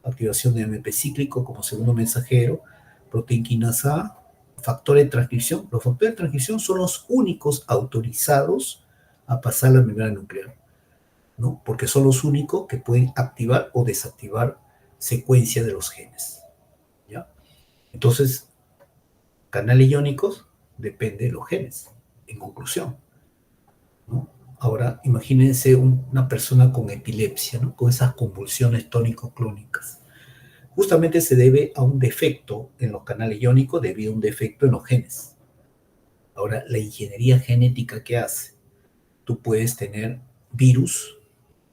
activación de AMP cíclico como segundo mensajero, proteína quinasa A, factor de transcripción. Los factores de transcripción son los únicos autorizados a pasar la membrana nuclear, ¿no? Porque son los únicos que pueden activar o desactivar secuencia de los genes, ¿ya? Entonces, canales iónicos depende de los genes, en conclusión, ¿no? Ahora, imagínense una persona con epilepsia, ¿no? Con esas convulsiones tónico-clónicas. Justamente se debe a un defecto en los canales iónicos debido a un defecto en los genes. Ahora, la ingeniería genética que hace, tú puedes tener virus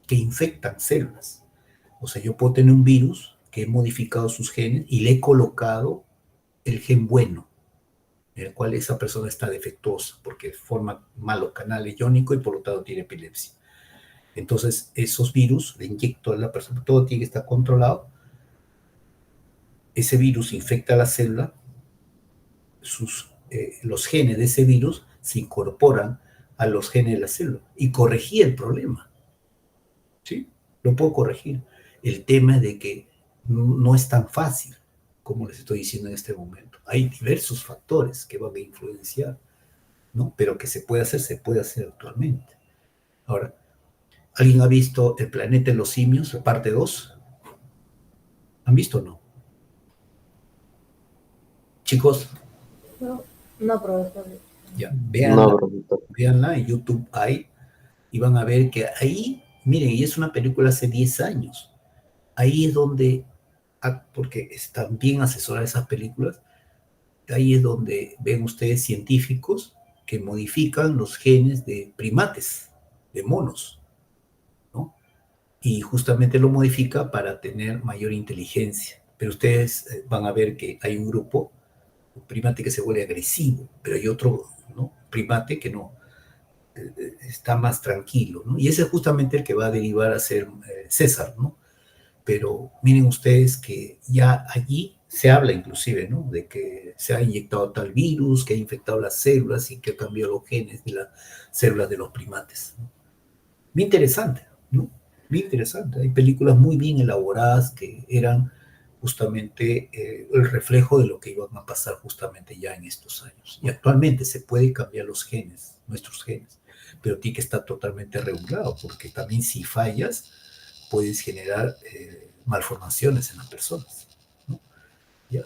que infectan células. O sea, yo puedo tener un virus que he modificado sus genes y le he colocado el gen bueno, en el cual esa persona está defectuosa porque forma malos canales iónicos y por lo tanto tiene epilepsia. Entonces, esos virus le inyecto a la persona, todo tiene que estar controlado. Ese virus infecta a la célula, los genes de ese virus se incorporan a los genes de la célula y corregí el problema, ¿sí? Lo puedo corregir. El tema es de que no es tan fácil como les estoy diciendo en este momento. Hay diversos factores que van a influenciar, ¿no? Pero que se puede hacer actualmente. Ahora, ¿alguien ha visto El planeta de los simios, la parte 2? ¿Han visto o no? Chicos, No, profesor. ya, No, profesor. véanla, en YouTube hay, y van a ver que ahí, miren, y es una película hace 10 años, ahí es donde, porque están bien asesoradas esas películas, ahí es donde ven ustedes científicos que modifican los genes de primates, de monos, ¿no? Y justamente lo modifica para tener mayor inteligencia. Pero ustedes van a ver que hay un grupo, un primate que se vuelve agresivo, pero hay otro, ¿no? Primate que no, está más tranquilo, ¿no? Y ese es justamente el que va a derivar a ser César, ¿no? Pero miren ustedes que ya allí se habla inclusive, ¿no? De que se ha inyectado tal virus, que ha infectado las células y que ha cambiado los genes de las células de los primates, ¿no? Muy interesante, ¿no? Muy interesante. Hay películas muy bien elaboradas que eran justamente el reflejo de lo que iban a pasar justamente ya en estos años. Y actualmente se puede cambiar los genes, nuestros genes, pero tiene que estar totalmente regulado, porque también si fallas, puedes generar malformaciones en las personas, ¿no? Ya.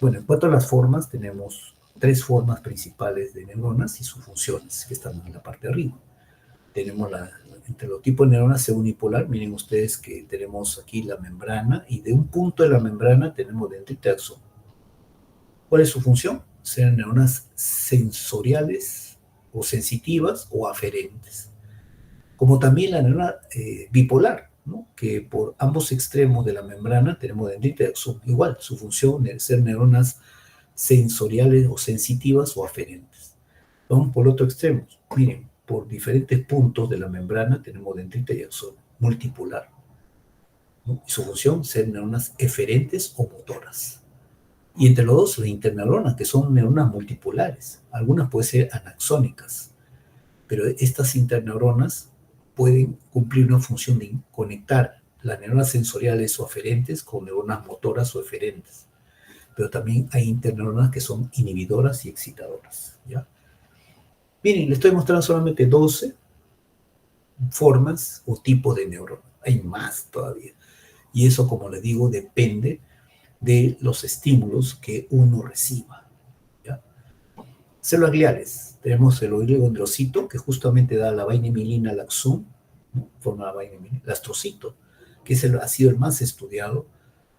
Bueno, en cuanto a las formas, tenemos 3 formas principales de neuronas y sus funciones, que están en la parte de arriba. Tenemos entre los tipos de neuronas unipolar, miren ustedes que tenemos aquí la membrana, y de un punto de la membrana tenemos dendrita de axón. ¿Cuál es su función? Ser neuronas sensoriales o sensitivas o aferentes. Como también la neurona bipolar, ¿no? Que por ambos extremos de la membrana tenemos dendrita de axón. Igual, su función es ser neuronas sensoriales o sensitivas o aferentes. Vamos por otro extremo. Miren, por diferentes puntos de la membrana tenemos dendrita y axón multipolar, ¿no? Y su función ser neuronas eferentes o motoras. Y entre los dos, las interneuronas, que son neuronas multipolares. Algunas pueden ser anaxónicas, pero estas interneuronas pueden cumplir una función de conectar las neuronas sensoriales o aferentes con neuronas motoras o eferentes. Pero también hay interneuronas que son inhibidoras y excitadoras, ¿ya? Miren, les estoy mostrando solamente 12 formas o tipos de neuronas. Hay más todavía. Y eso, como les digo, depende de los estímulos que uno reciba, ¿ya? Células gliales. Tenemos el oligodendrocito, que justamente da la vaina-mielina al axón, ¿no? Forma la vaina-mielina. El astrocito, que ha sido el más estudiado,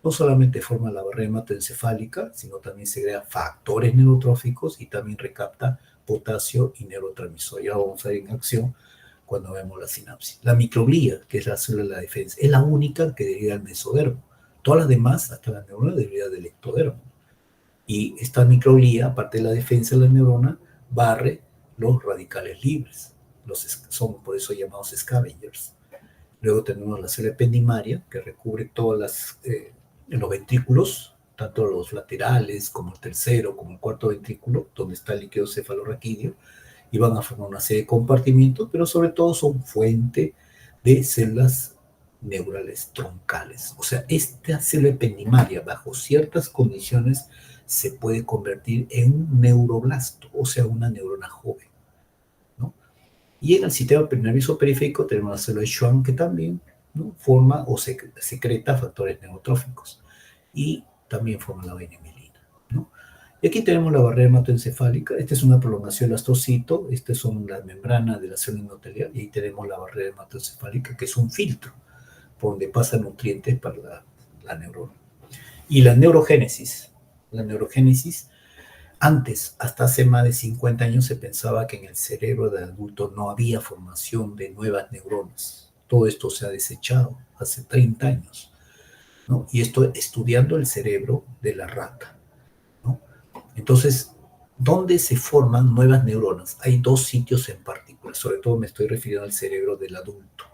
no solamente forma la barrera hematoencefálica, sino también segrega factores neurotróficos y también recapta potasio y neurotransmisor. Ya lo vamos a ver en acción cuando vemos la sinapsis. La microglía, que es la célula de la defensa, es la única que deriva del mesodermo. Todas las demás, hasta la neurona, derivan del ectodermo. Y esta microglía, aparte de la defensa de la neurona, barre los radicales libres. Son por eso llamados scavengers. Luego tenemos la célula ependimaria, que recubre todas los ventrículos, tanto los laterales como el tercero, como el cuarto ventrículo, donde está el líquido cefalorraquídeo, y van a formar una serie de compartimientos, pero sobre todo son fuente de células neurales troncales. O sea, esta célula ependimaria, bajo ciertas condiciones, se puede convertir en un neuroblasto, o sea, una neurona joven, ¿no? Y en el sistema nervioso periférico tenemos la célula de Schwann que también, ¿no?, forma o secreta factores neurotróficos y también forma la vaina mielina, ¿no? Y aquí tenemos la barrera hematoencefálica. Esta es una prolongación del astrocito. Estas son las membranas de la célula endotelial. Y ahí tenemos la barrera hematoencefálica, que es un filtro por donde pasan nutrientes para la neurona. Y la neurogénesis. La neurogénesis, antes, hasta hace más de 50 años, se pensaba que en el cerebro del adulto no había formación de nuevas neuronas. Todo esto se ha desechado hace 30 años, ¿no? Y esto estudiando el cerebro de la rata, ¿no? Entonces, ¿dónde se forman nuevas neuronas? Hay dos sitios en particular, sobre todo me estoy refiriendo al cerebro del adulto.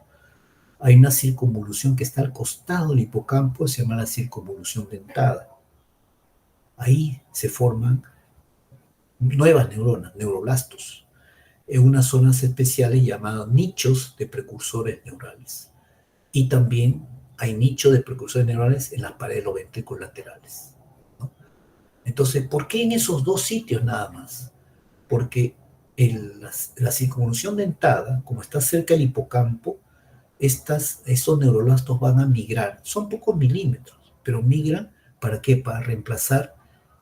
Hay una circunvolución que está al costado del hipocampo, se llama la circunvolución dentada. Ahí se forman nuevas neuronas, neuroblastos, en unas zonas especiales llamadas nichos de precursores neurales. Y también hay nichos de precursores neurales en las paredes de los ventrículos laterales, ¿no? Entonces, ¿por qué en esos dos sitios nada más? Porque la circunvolución dentada, como está cerca del hipocampo, esos neuroblastos van a migrar. Son pocos milímetros, pero migran, ¿para qué? Para reemplazar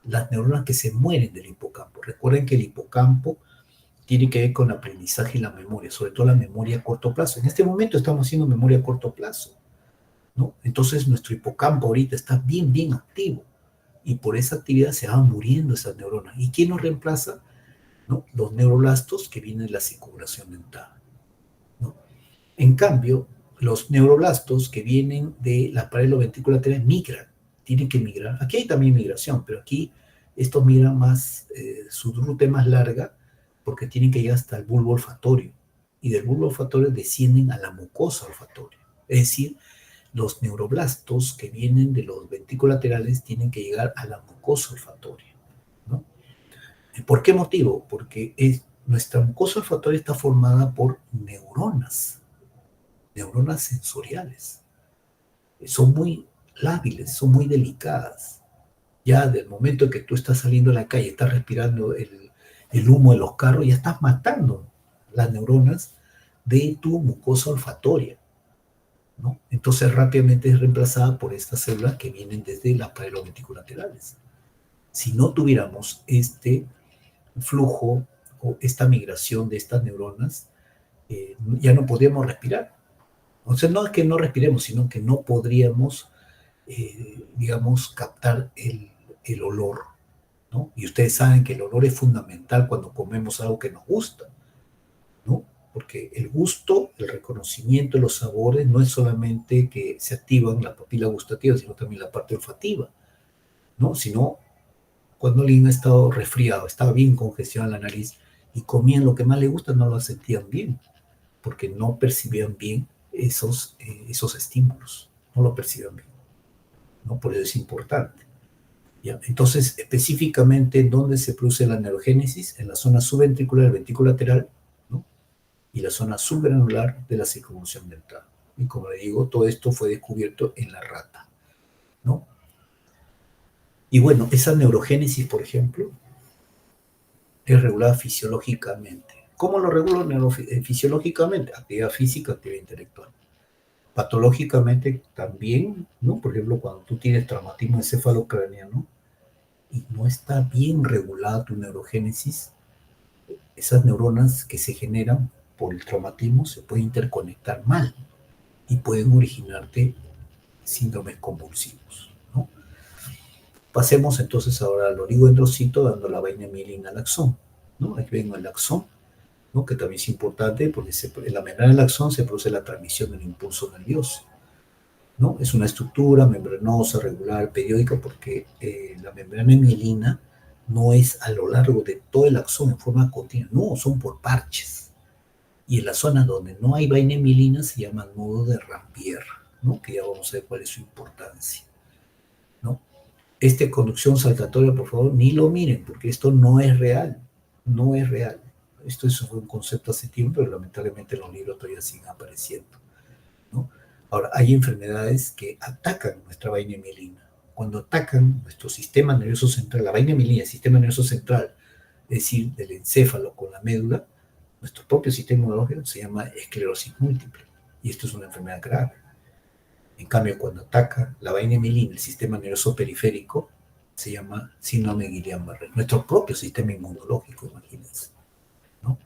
las neuronas que se mueren del hipocampo. Recuerden que el hipocampo tiene que ver con el aprendizaje y la memoria, sobre todo la memoria a corto plazo. En este momento estamos haciendo memoria a corto plazo, ¿no? Entonces nuestro hipocampo ahorita está bien, bien activo, y por esa actividad se van muriendo esas neuronas. ¿Y quién nos reemplaza? ¿No? Los neuroblastos que vienen de la circulación dentada, ¿no? En cambio, los neuroblastos que vienen de la pared de los ventrículos laterales migran, tienen que migrar. Aquí hay también migración, pero aquí estos migran más, su ruta es más larga, porque tienen que llegar hasta el bulbo olfatorio, y del bulbo olfatorio descienden a la mucosa olfatoria. Es decir, los neuroblastos que vienen de los ventrículos laterales tienen que llegar a la mucosa olfatoria, ¿no? ¿Por qué motivo? Porque nuestra mucosa olfatoria está formada por neuronas sensoriales. Son muy lábiles, son muy delicadas. Ya del momento que tú estás saliendo a la calle, estás respirando el humo de los carros, ya estás matando las neuronas de tu mucosa olfatoria, ¿no? Entonces rápidamente es reemplazada por estas células que vienen desde las paredes de los ventrículos laterales. Si no tuviéramos este flujo o esta migración de estas neuronas, ya no podríamos respirar. O sea, no es que no respiremos, sino que no podríamos, digamos, captar el olor, ¿no? Y ustedes saben que el olor es fundamental cuando comemos algo que nos gusta, ¿no? Porque el gusto, el reconocimiento de los sabores, no es solamente que se activan la papila gustativa, sino también la parte olfativa, ¿no? Sino cuando alguien ha estado resfriado, estaba bien congestionado la nariz y comían lo que más les gusta, no lo sentían bien, porque no percibían bien esos estímulos, no lo percibían bien, ¿no? Por eso es importante, ¿ya? Entonces, específicamente, ¿dónde se produce la neurogénesis? En la zona subventricular del ventrículo lateral, ¿no? Y la zona subgranular de la circunvolución dentada. Y como le digo, todo esto fue descubierto en la rata, ¿no? Y bueno, esa neurogénesis, por ejemplo, es regulada fisiológicamente. ¿Cómo lo regulo fisiológicamente? Actividad física, actividad intelectual. Patológicamente también, ¿no? Por ejemplo, cuando tú tienes traumatismo encefalocraneano y no está bien regulada tu neurogénesis, esas neuronas que se generan por el traumatismo se pueden interconectar mal y pueden originarte síndromes convulsivos, ¿no? Pasemos entonces ahora al oligodendrocito dando la vaina mielina al axón, ¿no? Aquí vengo el axón, ¿no? Que también es importante porque en la membrana del axón se produce la transmisión del impulso nervioso, ¿no? Es una estructura membranosa, regular, periódica, porque la membrana mielina no es a lo largo de todo el axón en forma continua, no, son por parches. Y en las zonas donde no hay vaina mielina se llama nudo de Rambier, ¿no? Que ya vamos a ver cuál es su importancia, ¿no? Conducción saltatoria, por favor, ni lo miren, porque esto no es real, no es real. Esto fue un concepto hace tiempo, pero lamentablemente los libros todavía siguen apareciendo, ¿no? Ahora, hay enfermedades que atacan nuestra vaina mielina. Cuando atacan nuestro sistema nervioso central, la vaina mielina, el sistema nervioso central, es decir, del encéfalo con la médula, nuestro propio sistema inmunológico se llama esclerosis múltiple. Y esto es una enfermedad grave. En cambio, cuando ataca la vaina mielina, el sistema nervioso periférico, se llama síndrome de Guillain-Barré. Nuestro propio sistema inmunológico, imagínense, ¿no?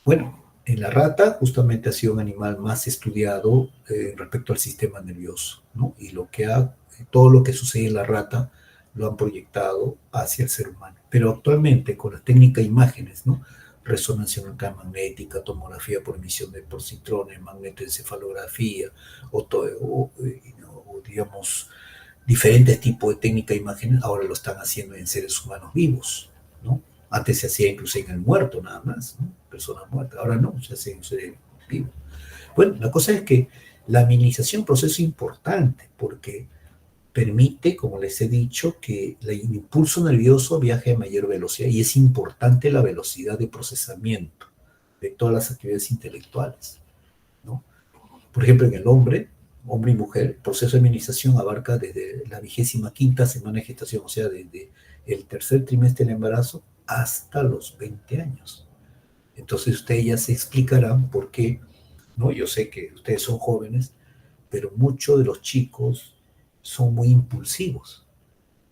Bueno, en la rata justamente ha sido un animal más estudiado respecto al sistema nervioso, ¿no? Y todo lo que sucede en la rata lo han proyectado hacia el ser humano. Pero actualmente con la técnica de imágenes, ¿no? Resonancia magnética, tomografía por emisión de positrones, magnetoencefalografía, o digamos, diferentes tipos de técnica de imágenes, ahora lo están haciendo en seres humanos vivos, ¿no? Antes se hacía incluso en el muerto nada más, ¿no? Personas muertas, ahora no, se hace en seres vivos. Bueno, la cosa es que la mielinización es un proceso importante porque permite, como les he dicho, que el impulso nervioso viaje a mayor velocidad y es importante la velocidad de procesamiento de todas las actividades intelectuales, ¿no? Por ejemplo, en el hombre y mujer, el proceso de mielinización abarca desde la 25ª semana de gestación, o sea, desde el tercer trimestre del embarazo hasta los 20 años. Entonces ustedes ya se explicarán por qué, ¿no? Yo sé que ustedes son jóvenes, pero muchos de los chicos son muy impulsivos,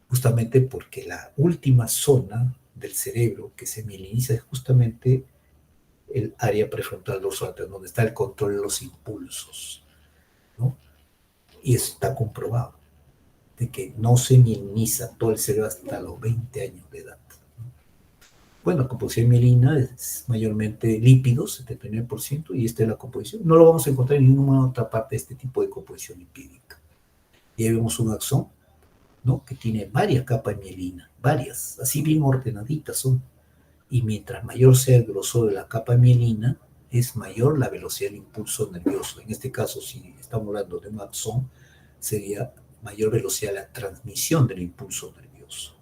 justamente porque la última zona del cerebro que se mieliniza es justamente el área prefrontal dorsal, donde está el control de los impulsos, ¿no? Y eso está comprobado, de que no se mieliniza todo el cerebro hasta los 20 años de edad. Bueno, la composición de mielina es mayormente lípidos, 79%, y esta es la composición. No lo vamos a encontrar en ninguna otra parte de este tipo de composición lipídica. Y ahí vemos un axón, ¿no? Que tiene varias capas de mielina, varias, así bien ordenaditas son. Y mientras mayor sea el grosor de la capa de mielina, es mayor la velocidad del impulso nervioso. En este caso, si estamos hablando de un axón, sería mayor velocidad de la transmisión del impulso nervioso,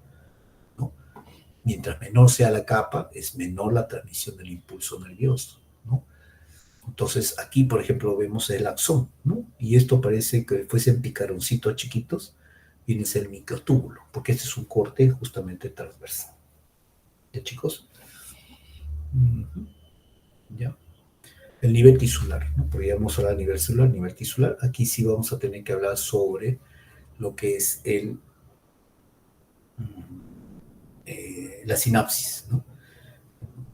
¿no? Mientras menor sea la capa, es menor la transmisión del impulso nervioso, ¿no? Entonces, aquí, por ejemplo, vemos el axón, ¿no? Y esto parece que fuesen picaroncitos chiquitos, viene a ser el microtúbulo, porque este es un corte justamente transversal. ¿Ya, chicos? ¿Ya? El nivel tisular, ¿no? Porque ya hemos hablado de nivel tisular. Aquí sí vamos a tener que hablar sobre lo que es la sinapsis, ¿no?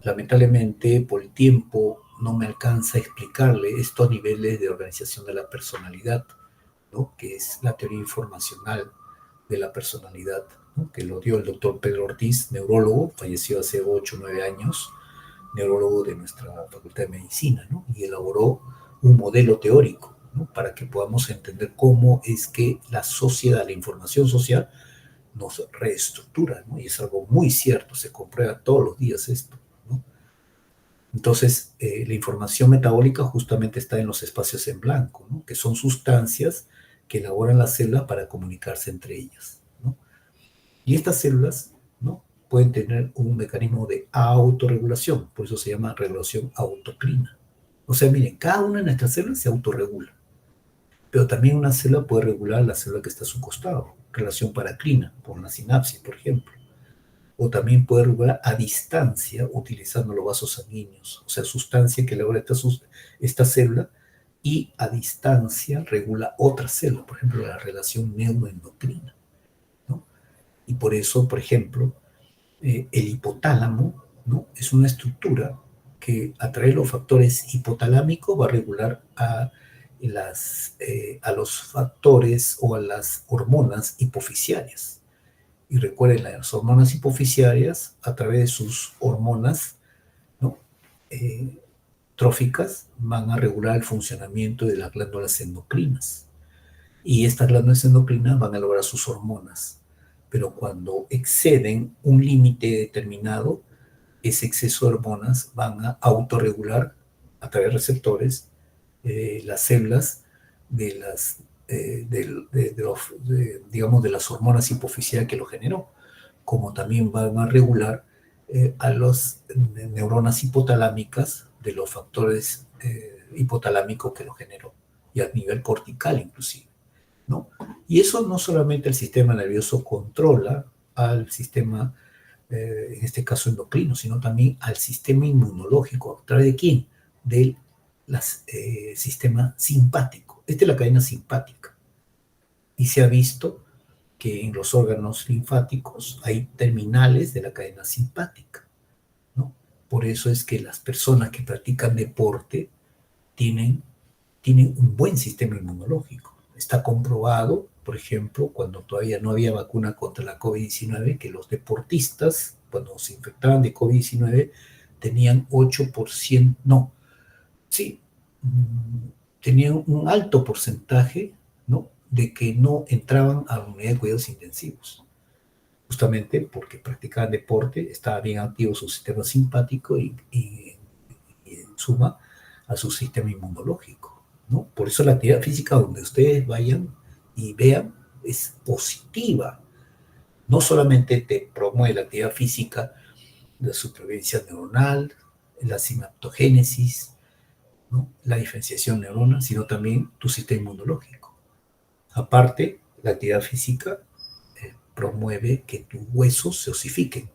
Lamentablemente, por el tiempo, no me alcanza a explicarle estos niveles de organización de la personalidad, ¿no? Que es la teoría informacional de la personalidad, ¿no? Que lo dio el doctor Pedro Ortiz, neurólogo, falleció hace 8 o 9 años, neurólogo de nuestra Facultad de Medicina, ¿no? Y elaboró un modelo teórico, ¿no? Para que podamos entender cómo es que la sociedad, la información social, nos reestructura, ¿no? Y es algo muy cierto, se comprueba todos los días esto, ¿no? Entonces, la información metabólica justamente está en los espacios en blanco, ¿no? Que son sustancias que elaboran las células para comunicarse entre ellas, ¿no? Y estas células, ¿no? Pueden tener un mecanismo de autorregulación, por eso se llama regulación autocrina. O sea, miren, cada una de nuestras células se autorregula, pero también una célula puede regular la célula que está a su costado, relación paracrina, por la sinapsis, por ejemplo. O también puede regular a distancia utilizando los vasos sanguíneos, o sea, sustancia que elabora esta célula y a distancia regula otra célula, por ejemplo, la relación neuroendocrina, ¿no? Y por eso, por ejemplo, el hipotálamo, ¿no? Es una estructura que a través de los factores hipotalámicos va a regular a los factores o a las hormonas hipofisiarias. Y recuerden, las hormonas hipofisiarias, a través de sus hormonas, ¿no? Tróficas, van a regular el funcionamiento de las glándulas endocrinas. Y estas glándulas endocrinas van a elaborar sus hormonas. Pero cuando exceden un límite determinado, ese exceso de hormonas van a autorregular a través de receptores las células digamos, de las hormonas hipofisiarias que lo generó, como también van a regular a las neuronas hipotalámicas de los factores hipotalámicos que lo generó. y a nivel cortical inclusive, ¿no? Y eso no solamente el sistema nervioso controla al sistema, en este caso endocrino, sino también al sistema inmunológico. ¿A través de quién? Del sistema simpático. Esta es la cadena simpática. Y se ha visto que en los órganos linfáticos hay terminales de la cadena simpática, ¿no? Por eso es que las personas que practican deporte tienen un buen sistema inmunológico. Está comprobado, por ejemplo, cuando todavía no había vacuna contra la COVID-19, que los deportistas, cuando se infectaban de COVID-19, tenían 8%, no, sí, tenían un alto porcentaje, ¿no?, de que no entraban a la unidad de cuidados intensivos, justamente porque practicaban deporte, estaba bien activo su sistema simpático y en suma a su sistema inmunológico, ¿no? Por eso la actividad física, donde ustedes vayan y vean, es positiva. No solamente te promueve la actividad física, la supervivencia neuronal, la sinaptogénesis, ¿no?, la diferenciación neuronal, sino también tu sistema inmunológico. Aparte, la actividad física promueve que tus huesos se osifiquen,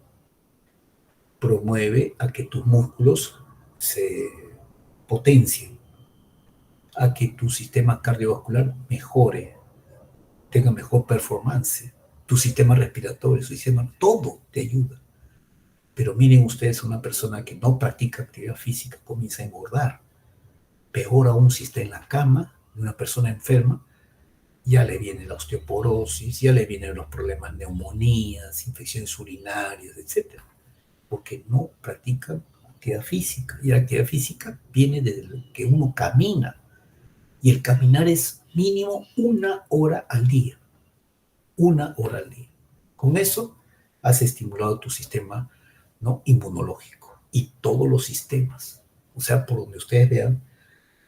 promueve a que tus músculos se potencien, a que tu sistema cardiovascular mejore, tenga mejor performance, tu sistema respiratorio, su sistema, todo te ayuda. Pero miren ustedes, una persona que no practica actividad física comienza a engordar. Peor aún si está en la cama de una persona enferma, ya le viene la osteoporosis, ya le vienen los problemas, neumonías, infecciones urinarias, etc. Porque no practican actividad física. Y la actividad física viene desde que uno camina. Y el caminar es mínimo 1 hora al día. 1 hora al día. Con eso has estimulado tu sistema, ¿no?, inmunológico. Y todos los sistemas. O sea, por donde ustedes vean.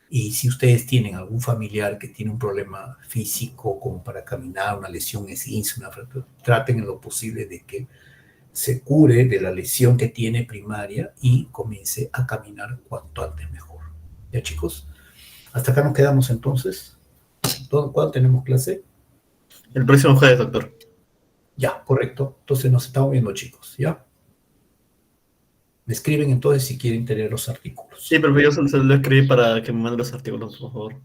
Y si ustedes tienen algún familiar que tiene un problema físico, como para caminar, una lesión esguince, una fractura, traten en lo posible de que se cure de la lesión que tiene primaria y comience a caminar cuanto antes mejor. ¿Ya, chicos? Hasta acá nos quedamos entonces. ¿Cuándo tenemos clase? El próximo jueves, doctor. Ya, correcto. Entonces nos estamos viendo, chicos, ¿ya? Me escriben entonces si quieren tener los artículos. Sí, pero yo se lo escribí para que me mande los artículos, por favor.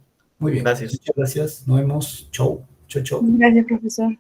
Muy bien. Gracias. Muchas gracias. Nos vemos. Chau. Chau, chau. Gracias, profesor.